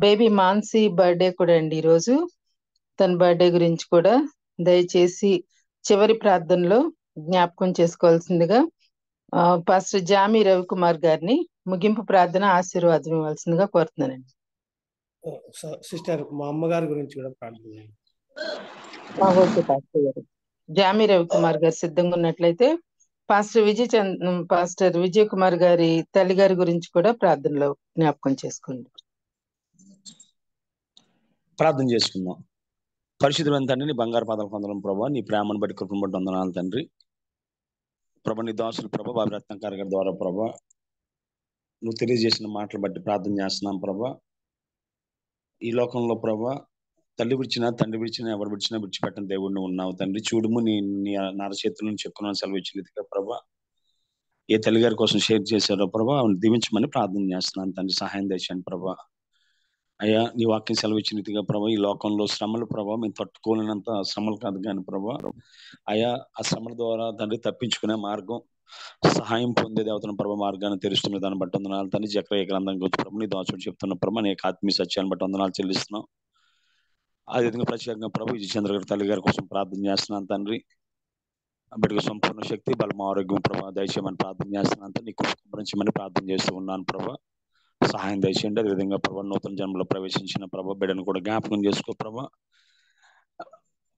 బేబీ మాన్సీ బర్త్డే కూడా అండి ఈరోజు. తన బర్త్డే గురించి కూడా దయచేసి చివరి ప్రార్థనలో జ్ఞాపకం చేసుకోవాల్సిందిగా పాస్టర్ జామి రవికుమార్ గారిని ముగింపు ప్రార్థన ఆశీర్వాదం ఇవ్వాల్సిందిగా కోరుతున్నానండి. సిస్టర్, మా అమ్మగారి గురించి కూడా ప్రార్థన. ఓకే పాస్టర్ గారు. జామి రవికుమార్ గారు సిద్ధంగా ఉన్నట్లయితే పాస్టర్ విజయ్ కుమార్ గారి తల్లి గారి గురించి కూడా ప్రార్థనలో జ్ఞాపకం చేసుకోండి. ప్రార్థన చేసుకుందాం. పరిశుద్ధులైన తండ్రి, నీ బంగారు పాదాలకు వందనాలు ప్రభా, నీ ప్రేమను బట్టి కృపను బట్టి వందనాలు తండ్రి. ప్రభా, నీ దాసులు ప్రభా బాబు రత్నాకర్ గారి ద్వారా ప్రభా నువ్వు తెలియజేసిన మాటలు బట్టి ప్రార్థన చేస్తున్నాం ప్రభా. ఈ లోకంలో ప్రభా తల్లి విడిచినా తండ్రి విడిచినా ఎవరు విడిచినా విడిచిపెట్టని దేవుడిని ఉన్నావు తండ్రి. చూడుము నీ నరచేతుల నుంచి చెక్కున్నాను సెలవు ఇచ్చినట్టుగా ప్రభా. ఏ తల్లి గారి కోసం షేర్ చేశారో ప్రభా ఆవిడ దీవించమని ప్రార్థన చేస్తున్నాను తండ్రి. సహాయం చేయండి ప్రభా. అయ్యా, నీ వాక్యం సెలవు ఇచ్చినట్టుగా ప్రభా ఈ లోకంలో శ్రమలు ప్రభా మేము తట్టుకోలేనంత శ్రమలు కాదు కానీ ప్రభా, అయ్యా ఆ శ్రమల ద్వారా తండ్రి తప్పించుకునే మార్గం, సహాయం పొందే దేవతను ప్రభా మార్గాన్ని తెరుస్తున్న దాన్ని బట్టి వందనాలు తండ్రి. జకర్యా గ్రంథం గురించి ప్రభు నీ దాసుడు చెప్తున్న ప్రభా అనేక ఆత్మీయ సత్యాన్ని బట్టి వందనాలు చెల్లిస్తున్నాం. అదేవిధంగా ప్రత్యేకంగా ప్రభు విజయచంద్ర గారి తల్లి గారి కోసం ప్రార్థన చేస్తున్నాను తండ్రి. బిడ్డకు సంపూర్ణ శక్తి, బలం, ఆరోగ్యం ప్రభా దయచేయమని ప్రార్థన చేస్తున్నాను తండ్రి. నీ కృప గురించి ప్రార్థన చేస్తూ ఉన్నాను ప్రభా. సహాయం దయచేయండి. అదేవిధంగా ప్రభా నూతన జన్మలో ప్రవేశించిన ప్రభా బిడ్డను కూడా జ్ఞాపకం చేసుకో ప్రభా.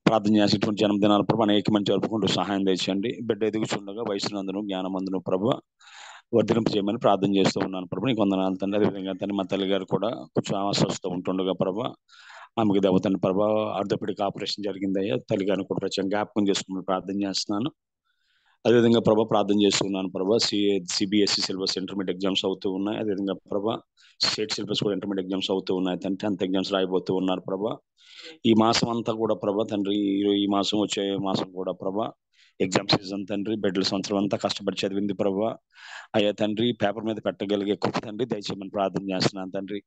ప్రార్థన చేసేటువంటి జన్మదినాలు ప్రభా అనేక మంది జరుపుకుంటూ సహాయం దయచేయండి. బిడ్డ ఎదుగుచుండగా వయసునందును జ్ఞానమందును ప్రభా వర్ధలింపు చేయమని ప్రార్థన చేస్తూ ఉన్నాను ప్రభా. నీకు వందనాలు తండ్రి. అదేవిధంగా తండ్రి మా తల్లి గారు కూడా కొంచెం అస్వస్థ ఉంటుండగా ప్రభా ఆమెకి దేవతని ప్రభా ఆర్థోపెడిక్ ఆపరేషన్ జరిగిందయ్యా. తల్లి గారిని కూడా ప్రత్యేకంగా జ్ఞాపకం చేసుకుని ప్రార్థన చేస్తున్నాను. అదేవిధంగా ప్రభా ప్రార్థన చేస్తున్నాను ప్రభా. సిబిఎస్ఈ సిలబస్ ఇంటర్మీడియట్ ఎగ్జామ్స్ అవుతూ ఉన్నాయి. అదేవిధంగా ప్రభా స్టేట్ సిలబస్ కూడా ఇంటర్మీడియట్ ఎగ్జామ్స్ అవుతూ ఉన్నాయి. 10th ఎగ్జామ్స్ రాయబోతూ ఉన్నారు ప్రభా. ఈ మాసం అంతా కూడా ప్రభా తండ్రి, ఈ మాసం వచ్చే మాసం కూడా ప్రభా ఎగ్జామ్ సీజన్ తండ్రి. బిడ్డల సంవత్సరం అంతా కష్టపడి చదివింది ప్రభా. అయ్యా తండ్రి పేపర్ మీద పెట్టగలిగే కృప తండ్రి దయచేయమని ప్రార్థన చేస్తున్నాను తండ్రి.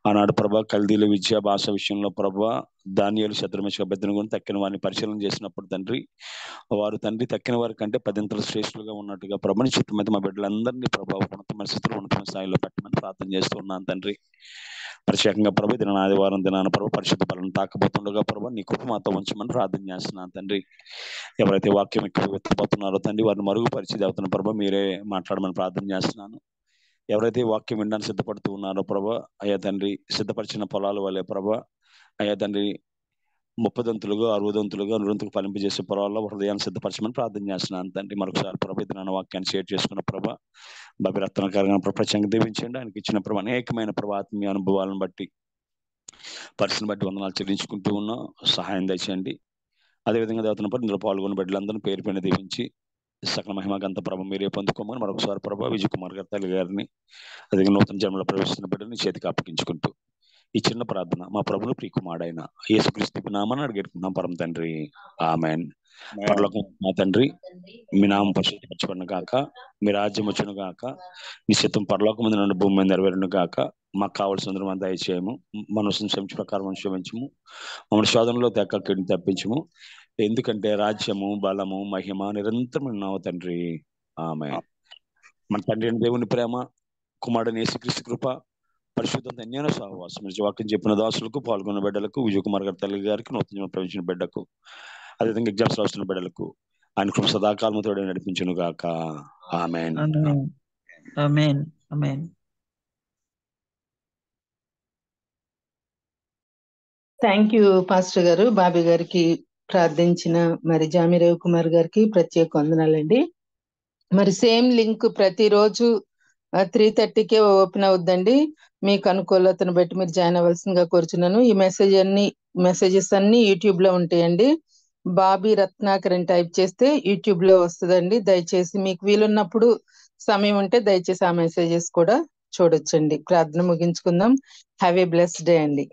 ఆనాడు ప్రభా కల్దీల విద్యా భాష విషయంలో ప్రభా దానియేలు శద్రమేష అబేద్నెగోను తక్కిన వారిని పరిశీలన చేసినప్పుడు తండ్రి వారు తండ్రి తక్కిన వారి కంటే 10 శ్రేష్ఠులుగా ఉన్నట్టుగా ప్రభా నీ చిత్తం మీద మా బిడ్డలందరినీ ప్రభా ఉన్నతమైన స్థితిలో ఉన్నతమైన స్థాయిలో పెట్టమని ప్రార్థన చేస్తూ ఉన్నాను తండ్రి. ప్రత్యేకంగా ప్రభా దిన ఆదివారం దినాన ప్రభా పరిశుద్ధ బలను తాకబోతుండగా ప్రభా నీ కృప మాతో ఉంచమని ప్రార్థన చేస్తున్నాను తండ్రి. ఎవరైతే వాక్యం ఎక్కువ ఎత్తపోతున్నారో తండ్రి వారిని మరుగుపరిచి దేవతను ప్రభా మీరే మాట్లాడమని ప్రార్థన చేస్తున్నాను. ఎవరైతే వాక్యం వినడానికి సిద్ధపడుతూ ఉన్నారో ప్రభా అయ్యా తండ్రి సిద్ధపరిచిన పొలాల వల్లే ప్రభా అయ్యా తండ్రి 30 దంతులుగా 60 దంతులుగా 100 ఫలింపజేసే పొలాల్లో హృదయాన్ని సిద్ధపరచమని ప్రార్థన చేస్తున్నాను తండ్రి. మరొకసారి ప్రభా దినాన వాక్యాన్ని షేర్ చేసుకున్న ప్రభా బాబి రత్నకరంగా ప్రపంచంగా దీవించండి. ఆయనకి ఇచ్చిన ప్రభా అనేకమైన ప్రభా ఆత్మీయ అనుభవాలను బట్టి పరిస్థితిని బట్టి వందనాలు చెల్లించుకుంటూ ఉన్నాం. సహాయం దయచేయండి. అదేవిధంగా దేవతను పడి ఇందులో పాల్గొన్న బిడ్డలందరినీ పేరు పైన దీవించి సకల మహిమగంత ప్రభ మీరే పొందుకోమని మరొకసారి ప్రభా విజయ్ కుమార్ గారి తల్లి గారిని అదే నూతన జన్మలో ప్రవేశిస్తున్న బిడ్డని చేతికి అప్పగించుకుంటూ ఈ చిన్న ప్రార్థన మా ప్రభులు ప్రియకుమారుడైన యేసుక్రీస్తు నామని అడిగేట్టుకున్నాం పరమ తండ్రి. ఆమెన్. పరలోకం మా తండ్రి, మీ నామం పరిశుద్ధపరచబడును గాక, మీ రాజ్యం వచ్చును గాక, మీ చిత్తం పరలోకం మీద నుండి భూమి మీద నెరవేరును గాక. మాకు కావాల్సిన మనం దయచేయము, మనసు క్షమించు ప్రకారం క్షమించము, మమ్మల్ని శోధనలో తెక్కని తప్పించము. ఎందుకంటే రాజ్యము, బలము, మహిమ నిరంతరం ఉన్నావు తండ్రి. ఆమె మన తండ్రి అయిన దేవుని ప్రేమ, కుమారుడైన యేసుక్రీస్తు కృప, పరిశుద్ధ ధన్యమైన సహవాసం, వాక్యం చెప్పిన దాసులకు, పాల్గొన్న బిడ్డలకు, విజయ్ కుమార్ గారి తల్లి గారికి, నూతన ప్రవేశించిన బిడ్డకు, అదేవిధంగా ఎగ్జామ్స్ రాస్తున్న బిడ్డలకు ఆయన కృప సదాకాలము తోడే నడిపించును గాక. ఆమేన్. ఆమేన్. ఆమేన్. ఆమేన్. థ్యాంక్ యూ పాస్టర్ గారు. బాబీ గారికి ప్రార్థించిన మరి జామి రవికుమార్ గారికి ప్రత్యేక వందనాలండి. మరి సేమ్ లింక్ ప్రతిరోజు 3:30కే ఓపెన్ అవుద్దండి. మీకు అనుకూలతను బట్టి మీరు జాయిన్ అవ్వాల్సిందిగా కోరుచున్నాను. ఈ మెసేజెస్ అన్ని యూట్యూబ్ లో ఉంటాయండి. బాబీ రత్నాకర్ అని టైప్ చేస్తే యూట్యూబ్ లో వస్తుందండి. దయచేసి మీకు వీలున్నప్పుడు సమయం ఉంటే దయచేసి ఆ మెసేజెస్ కూడా చూడొచ్చండి. ప్రార్థన ముగించుకుందాం. హ్యావ్ ఏ బ్లెస్డ్ డే అండి.